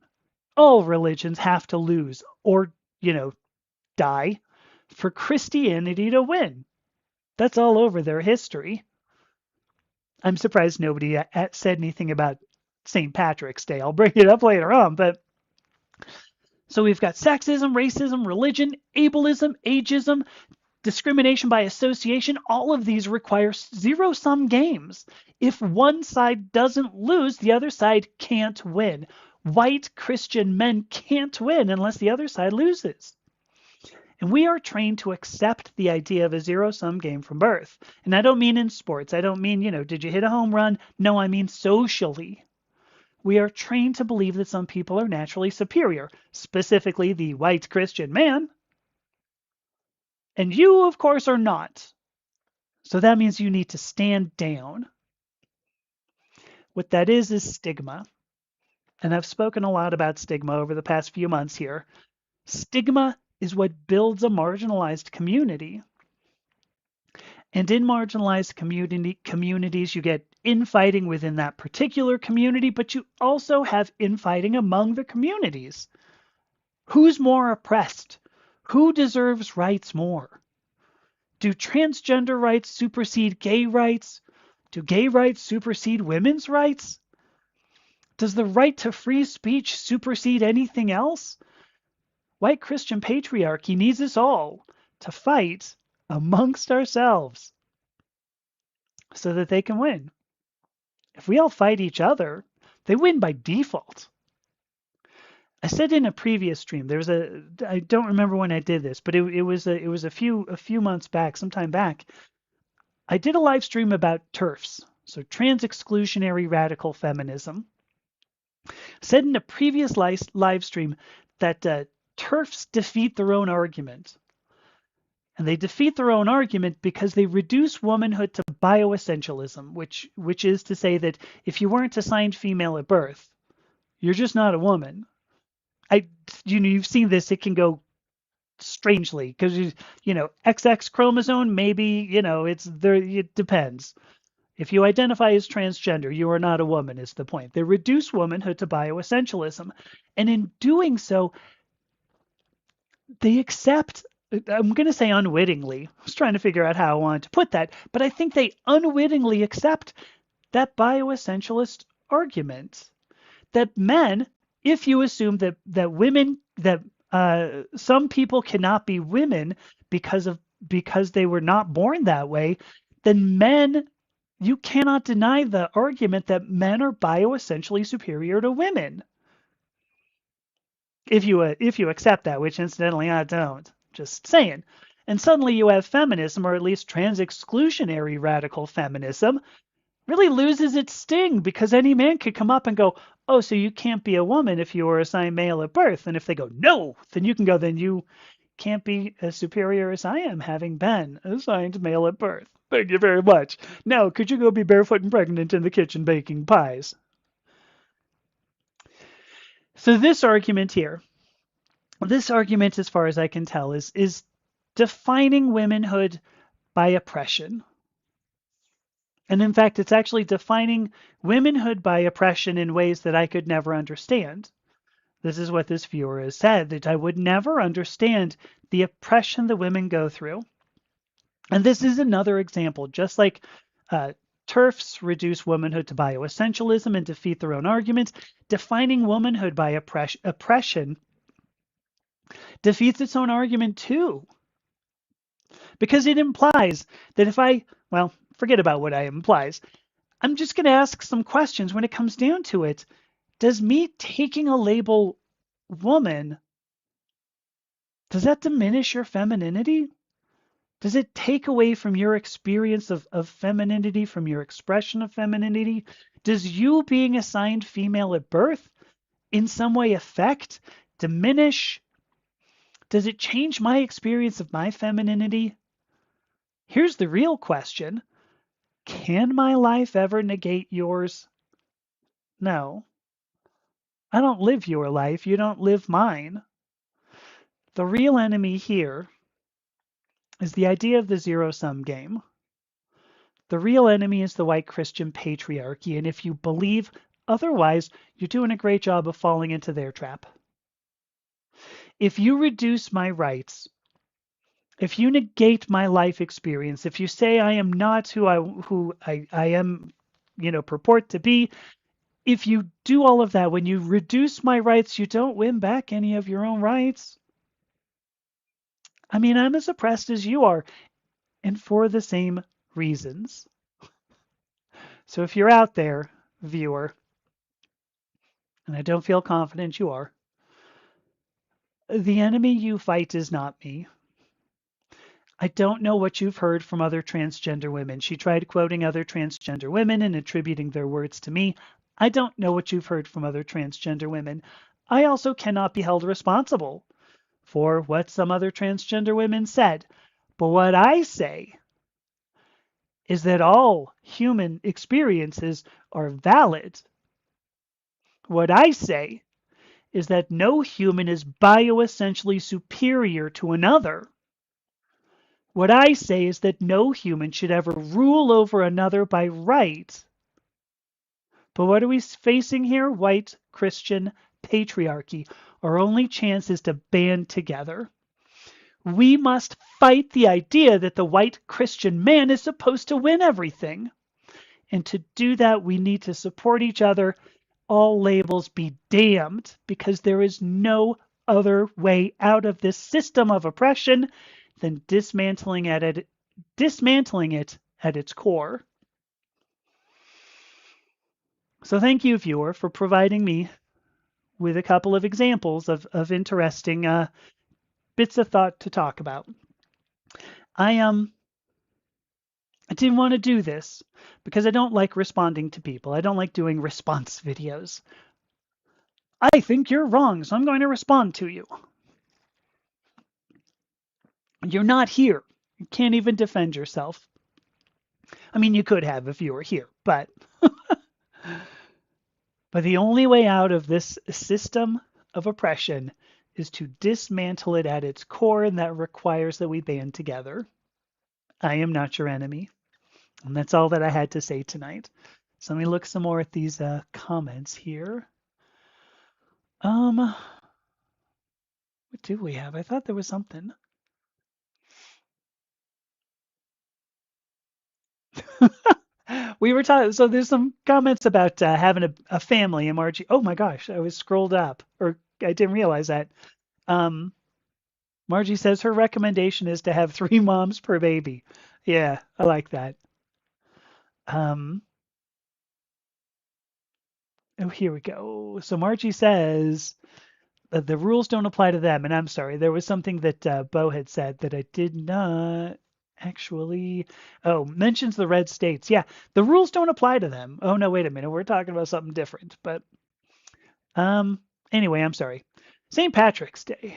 All religions have to lose or, die for Christianity to win. That's all over their history. I'm surprised nobody said anything about St. Patrick's Day. I'll bring it up later on, but so we've got sexism, racism, religion, ableism, ageism, discrimination by association. All of these require zero-sum games. If one side doesn't lose, the other side can't win. White Christian men can't win unless the other side loses. And we are trained to accept the idea of a zero-sum game from birth. And I don't mean in sports. I don't mean, did you hit a home run? No, I mean socially. We are trained to believe that some people are naturally superior, specifically the white Christian man. And you, of course, are not. So that means you need to stand down. What that is stigma. And I've spoken a lot about stigma over the past few months here. Stigma is what builds a marginalized community. And in marginalized communities, you get infighting within that particular community, but you also have infighting among the communities. Who's more oppressed? Who deserves rights more? Do transgender rights supersede gay rights? Do gay rights supersede women's rights? Does the right to free speech supersede anything else? White Christian patriarchy needs us all to fight amongst ourselves so that they can win. If we all fight each other, they win by default. I said in a previous stream, I don't remember when I did this, but it was a few months back, sometime back. I did a live stream about TERFs, so trans exclusionary radical feminism. Said in a previous live stream that TERFs defeat their own argument. And they defeat their own argument because they reduce womanhood to bioessentialism, which is to say that if you weren't assigned female at birth, you're just not a woman. You've seen this; it can go strangely because XX chromosome, maybe it's there. It depends. If you identify as transgender, you are not a woman. Is the point? They reduce womanhood to bioessentialism, and in doing so, they accept. I'm going to say unwittingly. I was trying to figure out how I wanted to put that, but I think they unwittingly accept that bioessentialist argument that men, if you assume that women, that some people cannot be women because they were not born that way, then men, you cannot deny the argument that men are bioessentially superior to women. If you accept that, which incidentally I don't. Just saying. And suddenly you have feminism, or at least trans exclusionary radical feminism, really loses its sting because any man could come up and go, oh, so you can't be a woman if you were assigned male at birth. And if they go, no, then you can go, then you can't be as superior as I am, having been assigned male at birth. Thank you very much. Now, could you go be barefoot and pregnant in the kitchen baking pies? So this argument here, as far as I can tell, is defining womanhood by oppression. And in fact, it's actually defining womanhood by oppression in ways that I could never understand. This is what this viewer has said, that I would never understand the oppression that women go through. And this is another example, just like TERFs reduce womanhood to bioessentialism and defeat their own arguments, defining womanhood by oppression defeats its own argument too. Because it implies that forget about what it implies. I'm just going to ask some questions when it comes down to it. Does me taking a label woman, does that diminish your femininity? Does it take away from your experience of femininity, from your expression of femininity? Does you being assigned female at birth in some way affect, diminish? Does it change my experience of my femininity? Here's the real question. Can my life ever negate yours? No. I don't live your life. You don't live mine. The real enemy here is the idea of the zero-sum game. The real enemy is the white Christian patriarchy, and if you believe otherwise, you're doing a great job of falling into their trap. If you reduce my rights, if you negate my life experience, if you say I am not who I am, purport to be, if you do all of that, when you reduce my rights, you don't win back any of your own rights. I mean, I'm as oppressed as you are, and for the same reasons. So if you're out there, viewer, and I don't feel confident you are, the enemy you fight is not me. I don't know what you've heard from other transgender women. She tried quoting other transgender women and attributing their words to me. I don't know what you've heard from other transgender women. I also cannot be held responsible for what some other transgender women said. But what I say is that all human experiences are valid. What I say is that no human is bioessentially superior to another. What I say is that no human should ever rule over another by right. But what are we facing here? White Christian patriarchy. Our only chance is to band together. We must fight the idea that the white Christian man is supposed to win everything. And to do that, we need to support each other. All labels be damned, because there is no other way out of this system of oppression than dismantling it at its core. So thank you, viewer, for providing me with a couple of examples of interesting bits of thought to talk about. I didn't want to do this because I don't like responding to people. I don't like doing response videos. I think you're wrong, so I'm going to respond to you. You're not here. You can't even defend yourself. I mean, you could have if you were here, but the only way out of this system of oppression is to dismantle it at its core, and that requires that we band together. I am not your enemy. And that's all that I had to say tonight. So let me look some more at these comments here. What do we have? I thought there was something. We were talking, so there's some comments about having a family, and Margie. Oh my gosh, I was scrolled up, or I didn't realize that. Um, Margie says her recommendation is to have 3 moms per baby. Yeah, I like that. Um, oh, here we go. So Margie says that the rules don't apply to them, and I'm sorry, there was something that Bo had said that I did not actually. Oh, mentions the red states. Yeah, the rules don't apply to them. Oh no, wait a minute, we're talking about something different. But um, anyway, I'm sorry. St. Patrick's Day.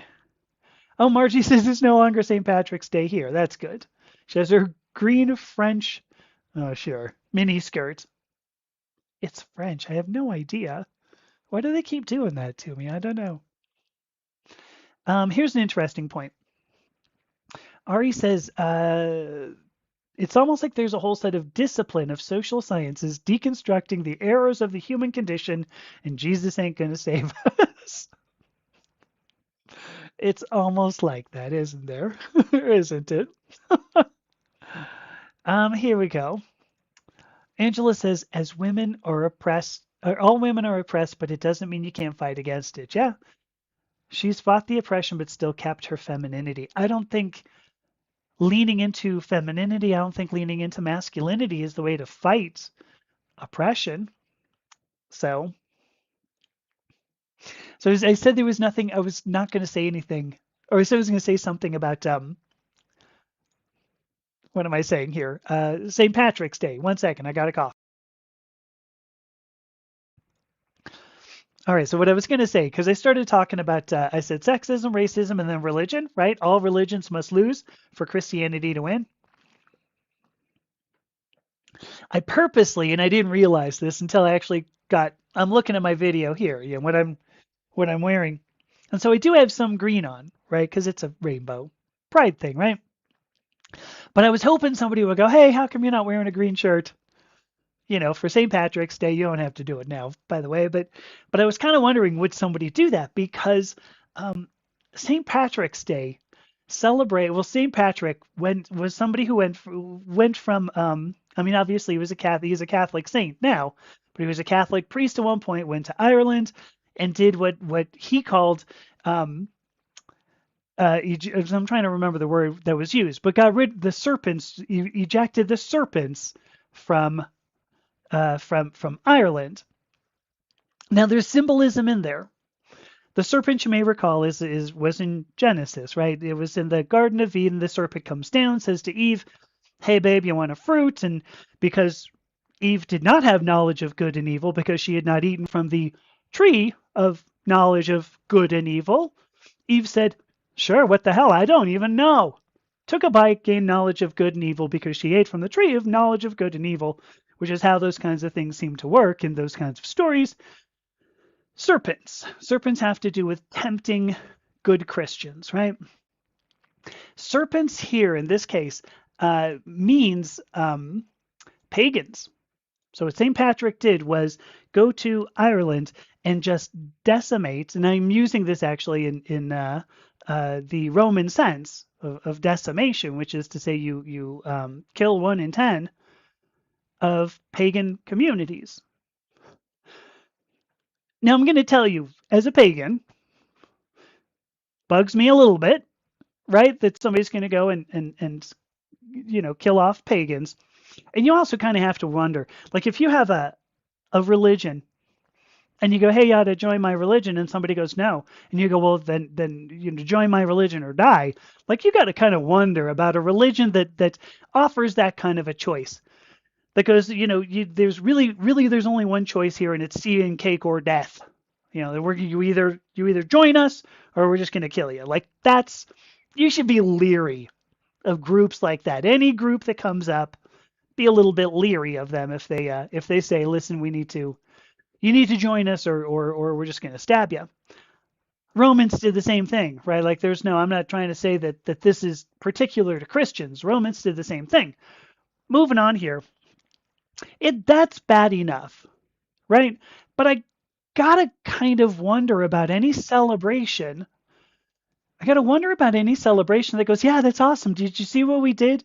Oh, Margie says it's no longer St. Patrick's Day here. That's good. She has her green French, oh sure, mini skirt. It's French. I have no idea. Why do they keep doing that to me? I don't know. Here's an interesting point. Ari says it's almost like there's a whole set of discipline of social sciences deconstructing the errors of the human condition, and Jesus ain't going to save us. It's almost like that, isn't there? Isn't it? Here we go. Angela says, as women are oppressed, all women are oppressed, but it doesn't mean you can't fight against it. Yeah, she's fought the oppression, but still kept her femininity. I don't think leaning into femininity, I don't think leaning into masculinity is the way to fight oppression. So I said there was nothing, I was not going to say anything, or I said I was going to say something about, what am I saying here? St. Patrick's Day. One second, I got a cough. All right, so what I was going to say, because I started talking about, I said sexism, racism, and then religion, right? All religions must lose for Christianity to win. I purposely, and I didn't realize this until I actually I'm looking at my video here, what I'm wearing. And so I do have some green on, right? Because it's a rainbow pride thing, right? But I was hoping somebody would go, hey, how come you're not wearing a green shirt? For St. Patrick's Day. You don't have to do it now, by the way. But I was kind of wondering, would somebody do that? Because um, St. Patrick's Day celebrate. Well, St. Patrick was somebody who went from. I mean, obviously he was a Catholic. He's a Catholic saint now, but he was a Catholic priest at one point. Went to Ireland and did what he called. Um, I'm trying to remember the word that was used, but got rid the serpents. Ejected the serpents from from Ireland. Now there's symbolism in there. The serpent, you may recall, is was in Genesis, right? It was in the Garden of Eden. The serpent comes down, says to Eve, "Hey, babe, you want a fruit?" And because Eve did not have knowledge of good and evil, because she had not eaten from the tree of knowledge of good and evil, Eve said, "Sure, what the hell? I don't even know." Took a bite, gained knowledge of good and evil because she ate from the tree of knowledge of good and evil, which is how those kinds of things seem to work in those kinds of stories. Serpents. Serpents have to do with tempting good Christians, right? Serpents here in this case means pagans. So what St. Patrick did was go to Ireland and just decimate, and I'm using this actually in the Roman sense of decimation, which is to say you kill 1 in 10 of pagan communities. Now I'm going to tell you, as a pagan, bugs me a little bit, right? That somebody's going to go and kill off pagans, and you also kind of have to wonder, like if you have a religion and you go, hey, you ought to join my religion, and somebody goes, no, and you go, well, then join my religion or die. Like you got to kind of wonder about a religion that offers that kind of a choice. That goes, there's really there's only one choice here, and it's tea and cake or death. You either join us or we're just going to kill you. Like you should be leery of groups like that. Any group that comes up, be a little bit leery of them if they say, listen, you need to join us or we're just going to stab you. Romans did the same thing, right? Like I'm not trying to say that this is particular to Christians. Romans did the same thing. Moving on here. That's bad enough, right? But I gotta kind of wonder about any celebration. I gotta wonder about any celebration that goes, yeah, that's awesome. Did you see what we did?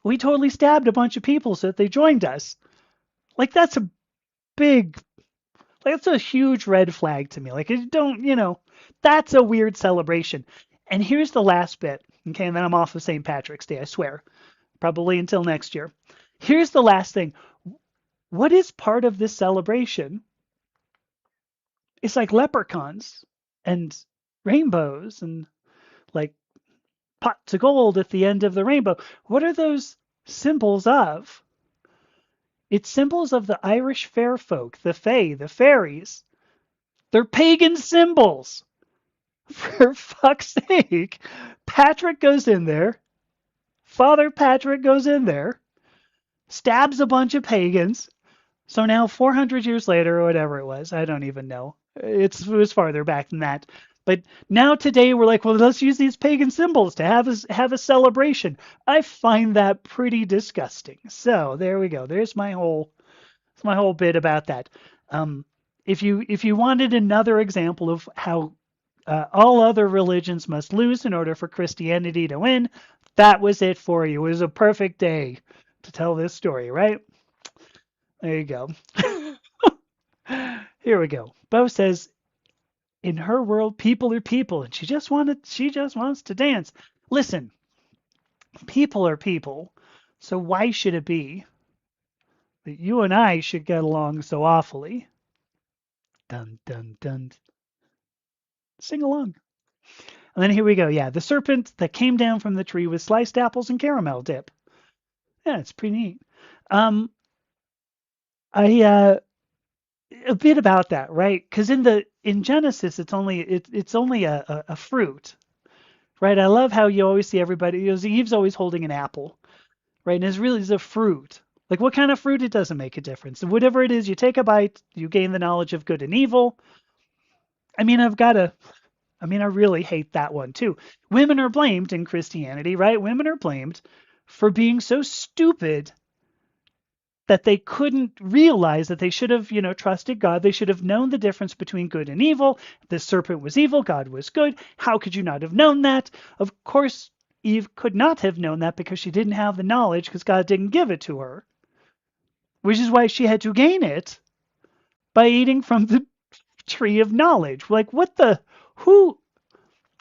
We totally stabbed a bunch of people so that they joined us. Like that's a big Like that's a huge red flag to me. Like that's a weird celebration. And here's the last bit. Okay, and then I'm off of St. Patrick's Day, I swear. Probably until next year. Here's the last thing. What is part of this celebration? It's like leprechauns and rainbows and like pots of gold at the end of the rainbow. What are those symbols of? It's symbols of the Irish fair folk, the fae, the fairies. They're pagan symbols. For fuck's sake. Patrick goes in there. Father Patrick goes in there, stabs a bunch of pagans. So now 400 years later, or whatever it was, I don't even know. It was farther back than that. But now today we're like, well, let's use these pagan symbols to have a celebration. I find that pretty disgusting. So there we go. There's my whole bit about that. If you wanted another example of how all other religions must lose in order for Christianity to win, that was it for you. It was a perfect day to tell this story, right? There you go. Here we go. Bo says, in her world, people are people, and she just wants to dance. Listen, people are people, so why should it be that you and I should get along so awfully? Dun dun dun. Sing along. And then here we go. Yeah, the serpent that came down from the tree with sliced apples and caramel dip. Yeah, it's pretty neat. Um, I a bit about that, right? Because in Genesis, it's only a fruit, right? I love how you always see everybody. Eve's always holding an apple, right? And it's really a fruit. Like what kind of fruit? It doesn't make a difference. And whatever it is, you take a bite, you gain the knowledge of good and evil. I mean, I really hate that one too. Women are blamed in Christianity, right? Women are blamed for being so stupid that they couldn't realize that they should have, trusted God. They should have known the difference between good and evil. The serpent was evil, God was good. How could you not have known that? Of course, Eve could not have known that because she didn't have the knowledge because God didn't give it to her, which is why she had to gain it by eating from the tree of knowledge. Like, who,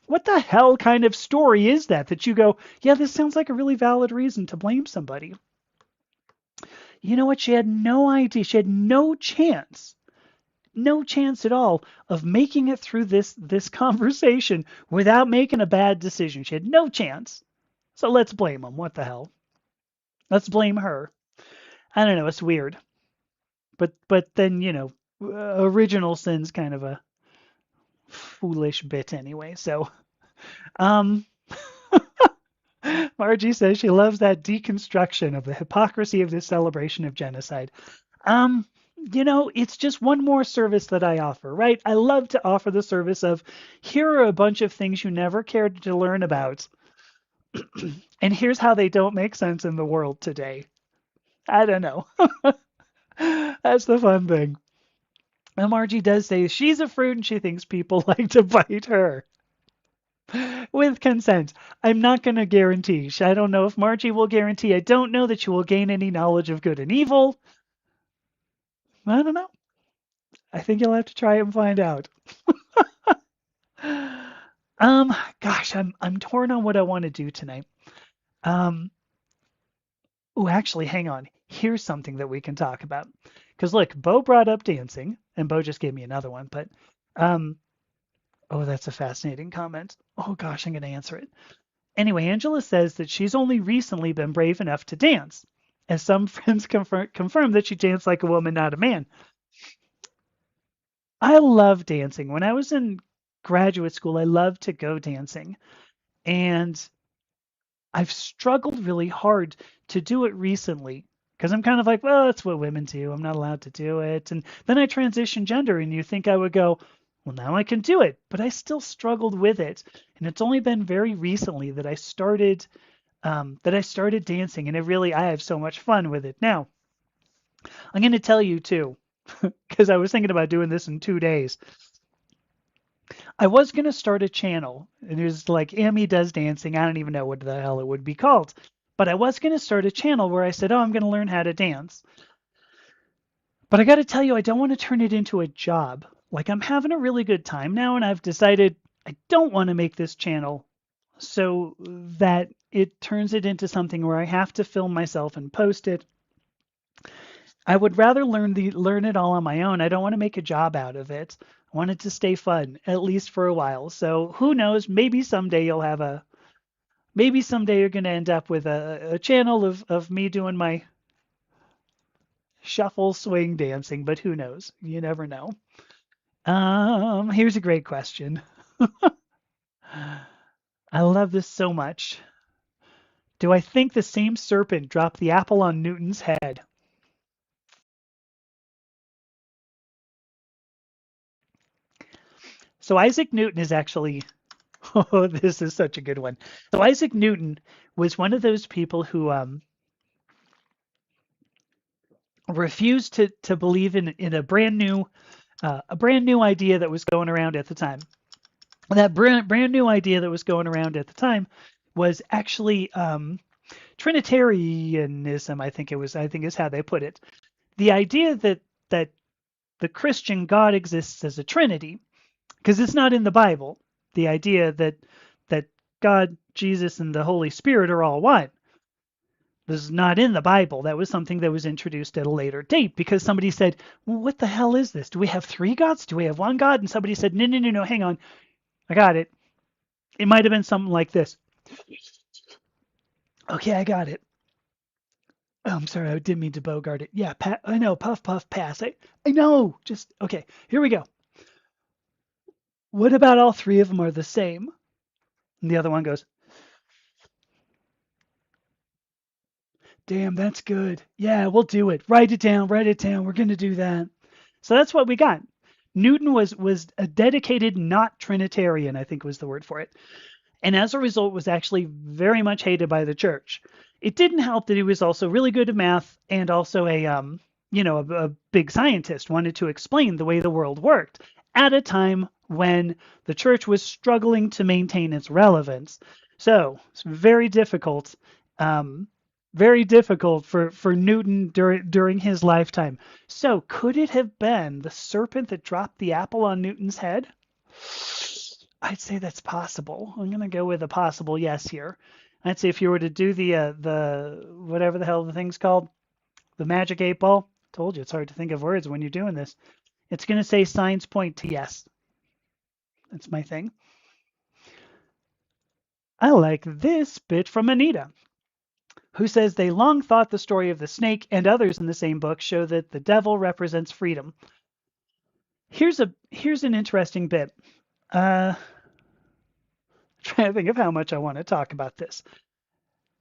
what the hell kind of story is that you go, yeah, this sounds like a really valid reason to blame somebody? You know what? She had no idea. She had no chance at all of making it through this conversation without making a bad decision. She had no chance. So let's blame him. What the hell? Let's blame her. I don't know. It's weird. But then original sin's kind of a foolish bit anyway. So um, Margie says she loves that deconstruction of the hypocrisy of this celebration of genocide. Um, it's just one more service that I offer, right? I love to offer the service of here are a bunch of things you never cared to learn about, and here's how they don't make sense in the world today. I don't know. That's the fun thing. And Margie does say she's a fruit and she thinks people like to bite her with consent. I'm not going to guarantee. I don't know if Margie will guarantee. I don't know that she will gain any knowledge of good and evil. I don't know. I think you'll have to try and find out. Gosh, I'm torn on what I want to do tonight. Um, actually, hang on. Here's something that we can talk about. Because look, Bo brought up dancing, and Bo just gave me another one. But, um, that's a fascinating comment. Oh gosh, I'm going to answer it. Anyway, Angela says that she's only recently been brave enough to dance, and some friends confirm that she danced like a woman, not a man. I love dancing. When I was in graduate school, I loved to go dancing. And I've struggled really hard to do it recently because I'm kind of like, well, that's what women do. I'm not allowed to do it. And then I transitioned gender, and you think I would go, well, now I can do it. But I still struggled with it. And it's only been very recently that I started dancing, and I have so much fun with it. Now, I'm going to tell you too, because I was thinking about doing this in 2 days. I was going to start a channel, and it was like Amy does dancing. I don't even know what the hell it would be called. But I was going to start a channel where I said, oh, I'm going to learn how to dance. But I got to tell you, I don't want to turn it into a job. Like, I'm having a really good time now, and I've decided I don't want to make this channel so that it turns it into something where I have to film myself and post it. I would rather learn it all on my own. I don't want to make a job out of it. I want it to stay fun, at least for a while. So who knows? Maybe someday you're going to end up with a channel of me doing my shuffle swing dancing, but who knows? You never know. Here's a great question. I love this so much. Do I think the same serpent dropped the apple on Newton's head? So Isaac Newton is actually, oh, this is such a good one. So Isaac Newton was one of those people who refused to believe in a brand new idea that was going around at the time. That brand new idea that was going around at the time was actually Trinitarianism. I think is how they put it. The idea that the Christian God exists as a Trinity, because it's not in the Bible. The idea that God, Jesus, and the Holy Spirit are all one. This is not in the Bible. That was something that was introduced at a later date because somebody said, well, what the hell is this? Do we have three gods? Do we have one God? And somebody said, no, no, no, no, hang on. I got it. It might have been something like this. Okay, I got it. Oh, I'm sorry, I didn't mean to bogart it. Yeah, I know, puff, puff, pass. I know. Just, okay, here we go. What about all three of them are the same? And the other one goes, damn, that's good. Yeah, we'll do it. Write it down. Write it down. We're going to do that. So that's what we got. Newton was a dedicated not Trinitarian, I think was the word for it. and as a result was actually very much hated by the church. It didn't help that he was also really good at math and also a big scientist, wanted to explain the way the world worked at a time when the church was struggling to maintain its relevance. So it's um, very difficult for Newton during his lifetime. So could it have been the serpent that dropped the apple on Newton's head? I'd say that's possible. I'm gonna go with a possible yes here. I'd say if you were to do the whatever the hell the thing's called, the magic eight ball. Told you it's hard to think of words when you're doing this. It's gonna say signs point to yes. That's my thing. I like this bit from Anita, who says they long thought the story of the snake and others in the same book show that the devil represents freedom. Here's an interesting bit. Uh, trying to think of how much I want to talk about this.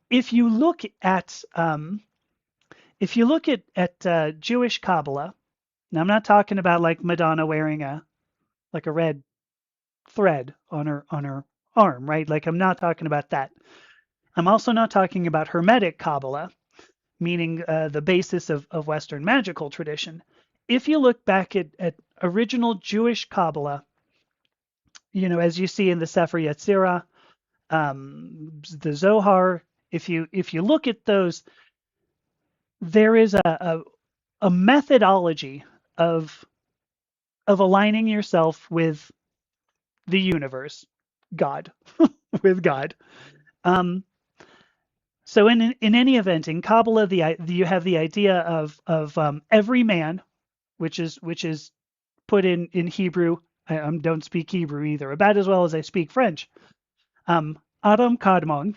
If you look at Jewish Kabbalah, now I'm not talking about like Madonna wearing a red thread on her arm, right? Like I'm not talking about that. I'm also not talking about Hermetic Kabbalah, meaning the basis of Western magical tradition. If you look back at original Jewish Kabbalah, as you see in the Sefer Yetzirah, the Zohar, if you look at those, there is a methodology of aligning yourself with the universe, God, with God. Um, so in any event, in Kabbalah, you have the idea of every man, which is put in Hebrew. I don't speak Hebrew either, about as well as I speak French. Adam Kadmon,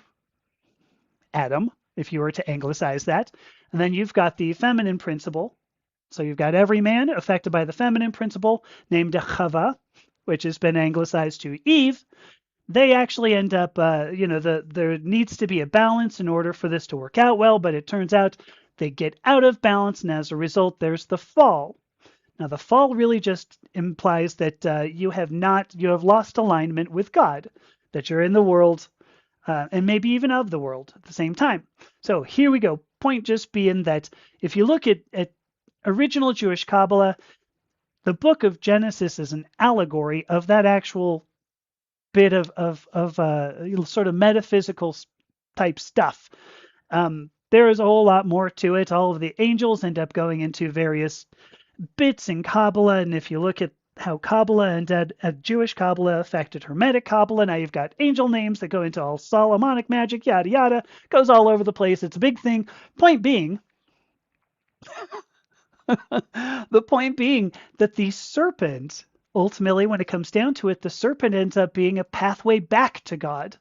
Adam, if you were to anglicize that, and then you've got the feminine principle. So you've got every man affected by the feminine principle named Chava, which has been anglicized to Eve. They actually end up, there needs to be a balance in order for this to work out well, but it turns out they get out of balance, and as a result, there's the fall. Now, the fall really just implies that you have lost alignment with God, that you're in the world and maybe even of the world at the same time. So here we go. Point just being that if you look at original Jewish Kabbalah, the book of Genesis is an allegory of that actual bit of sort of metaphysical type stuff. There is a whole lot more to it. All of the angels end up going into various bits in Kabbalah, and if you look at how Kabbalah and Jewish Kabbalah affected Hermetic Kabbalah, now you've got angel names that go into all Solomonic magic, yada yada, goes all over the place. It's a big thing. Point being, the point being that the serpent, ultimately, when it comes down to it, the serpent ends up being a pathway back to God.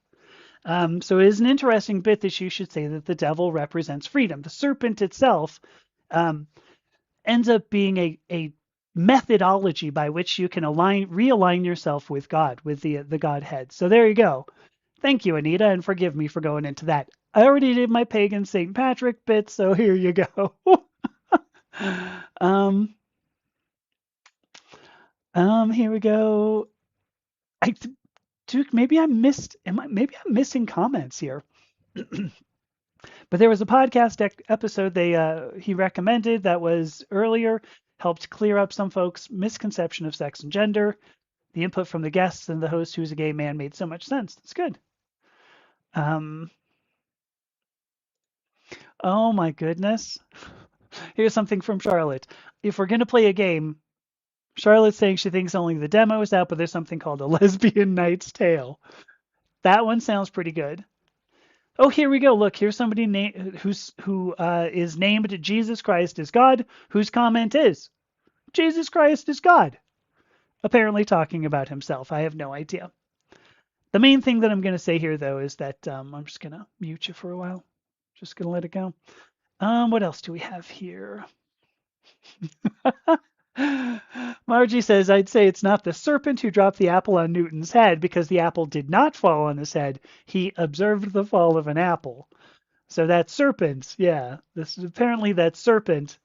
So it is an interesting bit that you should say that the devil represents freedom. The serpent itself um, ends up being a methodology by which you can realign yourself with God, with the Godhead. So there you go. Thank you, Anita, and forgive me for going into that. I already did my pagan St. Patrick bit, so here you go. um, here we go. I Duke, maybe I missed. Maybe I'm missing comments here. But there was a podcast episode he recommended that was earlier, helped clear up some folks' misconception of sex and gender. The input from the guests and the host, who's a gay man, made so much sense. That's good. Um, oh my goodness. Here's something from Charlotte. If we're gonna play a game, Charlotte's saying she thinks only the demo is out, but there's something called a Lesbian Knight's Tale. That one sounds pretty good. Oh, here we go. Look, here's somebody who is named Jesus Christ is God, whose comment is Jesus Christ is God. Apparently talking about himself. I have no idea. The main thing that I'm going to say here, though, is that I'm just going to mute you for a while. Just going to let it go. What else do we have here? Margie says, I'd say it's not the serpent who dropped the apple on Newton's head because the apple did not fall on his head. He observed the fall of an apple. So that serpent, yeah, apparently that serpent.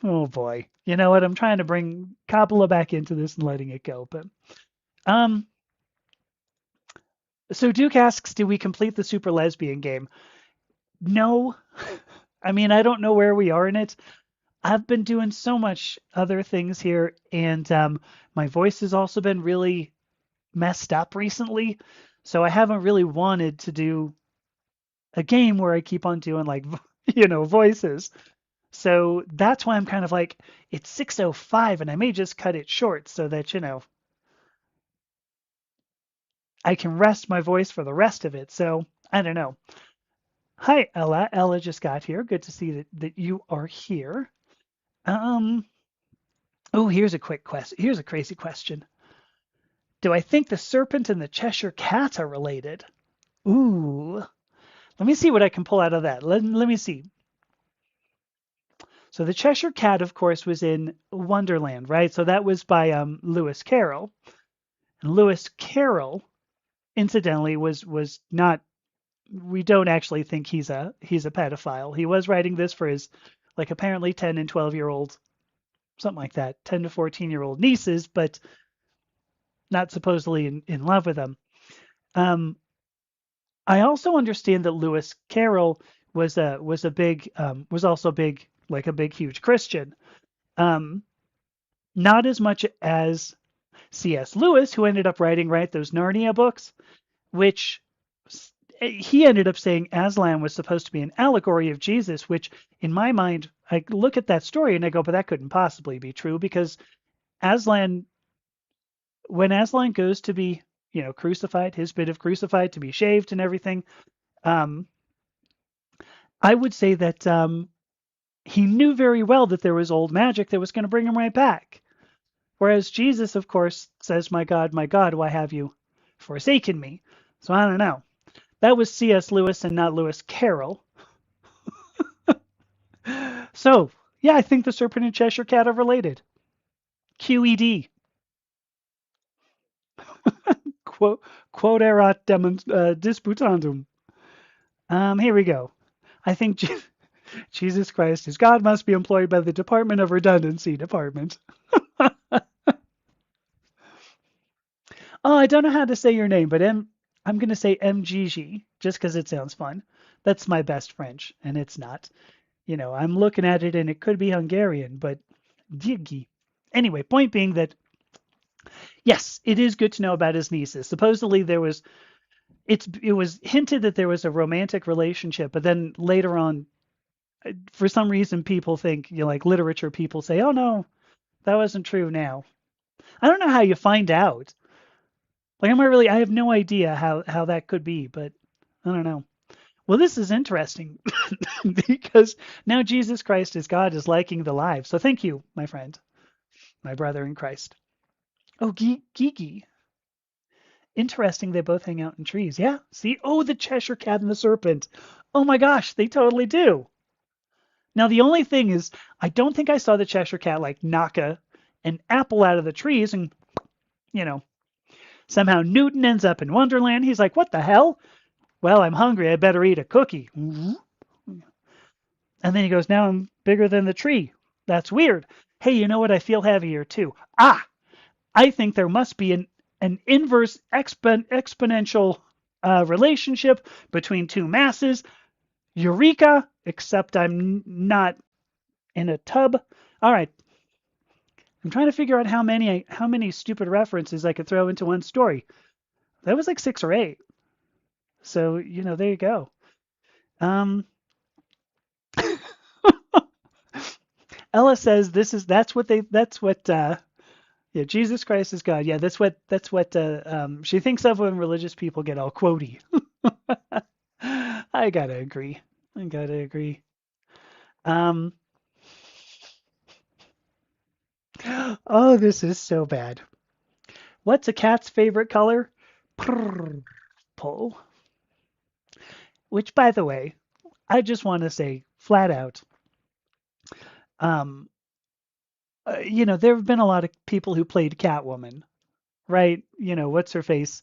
Oh boy, you know what? I'm trying to bring Kabbalah back into this and letting it go, but um, So Duke asks, "Do we complete the super lesbian game?" No. I mean, I don't know where we are in it. I've been doing so much other things here, and my voice has also been really messed up recently. So I haven't really wanted to do a game where I keep on doing like, voices. So that's why I'm kind of like, it's 6:05 and I may just cut it short so that, I can rest my voice for the rest of it. So I don't know. Hi, Ella. Ella just got here. Good to see that you are here. Um, oh, here's a quick question. Here's a crazy question. Do I think the serpent and the Cheshire cat are related? Ooh, let me see what I can pull out of that. Let me see. So the Cheshire Cat, of course, was in Wonderland, right? So that was by Lewis Carroll. And Lewis Carroll, incidentally, was not. We don't actually think he's a pedophile. He was writing this for his, like, apparently 10 and 12-year-old, something like that, 10 to 14-year-old nieces, but not supposedly in love with them. Um, I also understand that Lewis Carroll was a big was also big, like a big huge Christian. Um, Not as much as C.S. Lewis, who ended up writing, right, those Narnia books, which he ended up saying Aslan was supposed to be an allegory of Jesus, which in my mind, I look at that story and I go, but that couldn't possibly be true because Aslan, when Aslan goes to be, crucified, his bit of crucified to be shaved and everything, um, I would say that he knew very well that there was old magic that was going to bring him right back. Whereas Jesus, of course, says, my God, why have you forsaken me?" So I don't know. That was C.S. Lewis and not Lewis Carroll. So, yeah, I think the serpent and Cheshire cat are related. QED. Quote, quote erat disputandum. Here we go. I think Jesus Christ is God must be employed by the Department of Redundancy Department. Oh, I don't know how to say your name, but I'm going to say MGG just because it sounds fun. That's my best French, and it's not. I'm looking at it and it could be Hungarian, but Digi. Anyway, point being that yes, it is good to know about his nieces. Supposedly it was hinted that there was a romantic relationship, but then later on, for some reason, people think, like literature people say, oh no, that wasn't true now. I don't know how you find out. Like, I have no idea how that could be, but I don't know. Well, this is interesting because now Jesus Christ as God is liking the live. So thank you, my friend, my brother in Christ. Oh, Geeky. Interesting. They both hang out in trees. Yeah. See? Oh, the Cheshire Cat and the Serpent. Oh my gosh, they totally do. Now, the only thing is, I don't think I saw the Cheshire Cat like knock an apple out of the trees and, you know, somehow Newton ends up in Wonderland. He's like, what the hell? Well, I'm hungry. I better eat a cookie. And then he goes, now I'm bigger than the tree. That's weird. Hey, you know what? I feel heavier too. Ah, I think there must be an inverse exponential relationship between two masses. Eureka! Except I'm not in a tub. All right, I'm trying to figure out how many stupid references I could throw into one story. That was like 6 or 8. So there you go. Um, Ella says that's what yeah, Jesus Christ is God. Yeah, that's what she thinks of when religious people get all quotey. I gotta agree. I gotta agree. Um, oh, this is so bad. What's a cat's favorite color? Purple. Which, by the way, I just want to say flat out, um, there have been a lot of people who played Catwoman, right? What's her face?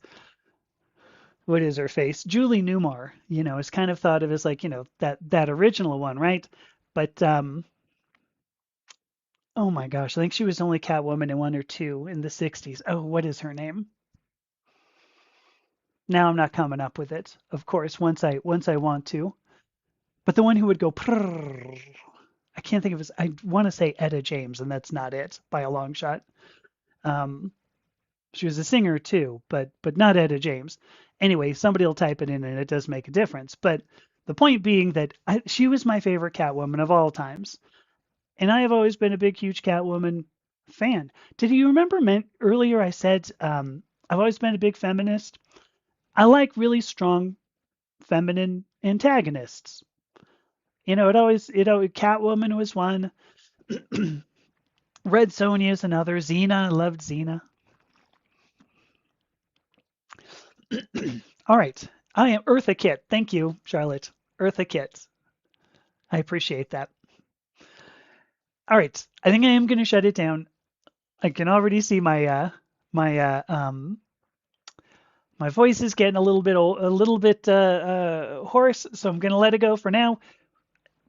What is her face? Julie Newmar, is kind of thought of as like, that original one, right? But oh my gosh, I think she was only Catwoman in one or two in the 60s. Oh, what is her name? Now I'm not coming up with it, of course, once I want to. But the one who would go prrrr, I can't think of his. I want to say Etta James, and that's not it by a long shot. Um, she was a singer too, but not Etta James. Anyway, somebody will type it in, and it does make a difference. But the point being that she was my favorite Catwoman of all times, and I have always been a big, huge Catwoman fan. Did you remember earlier I said I've always been a big feminist? I like really strong feminine antagonists. Catwoman was one. Red Sonja is another. Xena, I loved Xena. All right. I am Eartha Kitt. Thank you, Charlotte. Eartha Kitt. I appreciate that. All right. I think I am going to shut it down. I can already see my my voice is getting a little bit hoarse, so I'm going to let it go for now.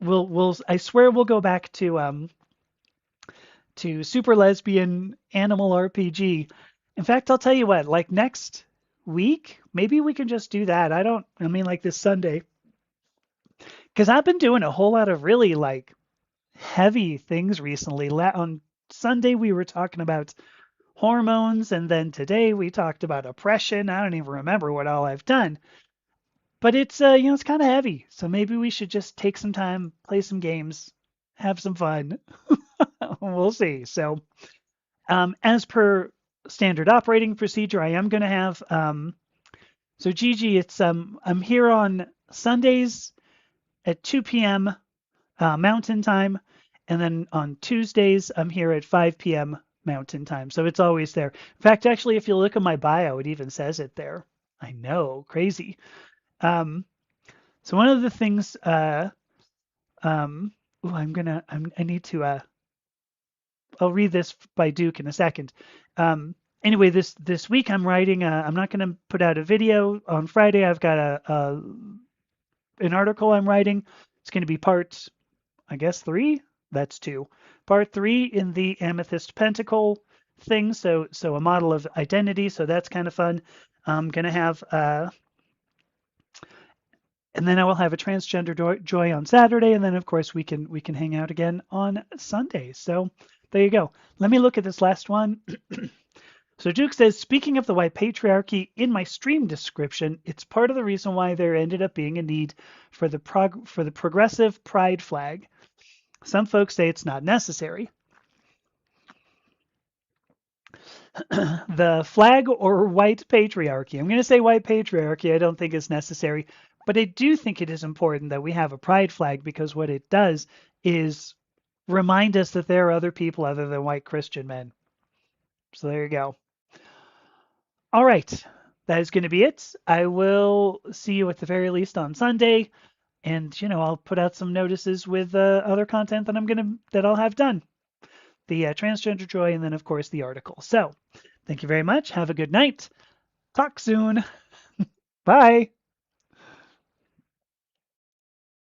I swear we'll go back to Super Lesbian Animal RPG. In fact, I'll tell you what, like next week, maybe we can just do that. I mean, like this Sunday, because I've been doing a whole lot of really like heavy things recently. On Sunday, we were talking about hormones, and then today we talked about oppression. I don't even remember what all I've done, but it's kind of heavy. So maybe we should just take some time, play some games, have some fun. We'll see. So, as per standard operating procedure, I am going to have so Gigi, I'm here on Sundays at 2 p.m. Mountain Time, and then on Tuesdays I'm here at 5 p.m. Mountain Time. So it's always there. In fact, actually, if you look at my bio, it even says it there. I know, crazy. Um, so one of the things, ooh, I need to, I'll read this by Duke in a second. Anyway, this week I'm writing. I'm not going to put out a video on Friday. I've got an article I'm writing. It's going to be part, I guess, three. That's two. Part three in the Amethyst Pentacle thing. So a model of identity. So that's kind of fun. I'm going to have and then I will have a transgender joy on Saturday, and then of course we can hang out again on Sunday. So there you go. Let me look at this last one. So Duke says, speaking of the white patriarchy, in my stream description, it's part of the reason why there ended up being a need for the progressive pride flag. Some folks say it's not necessary. The flag or white patriarchy. I'm going to say white patriarchy. I don't think it's necessary, but I do think it is important that we have a pride flag because what it does is remind us that there are other people other than white Christian men. So there you go. All right. That is going to be it. I will see you at the very least on Sunday, and I'll put out some notices with other content that I'll have done. The transgender joy, and then of course the article. So thank you very much. Have a good night. Talk soon. Bye.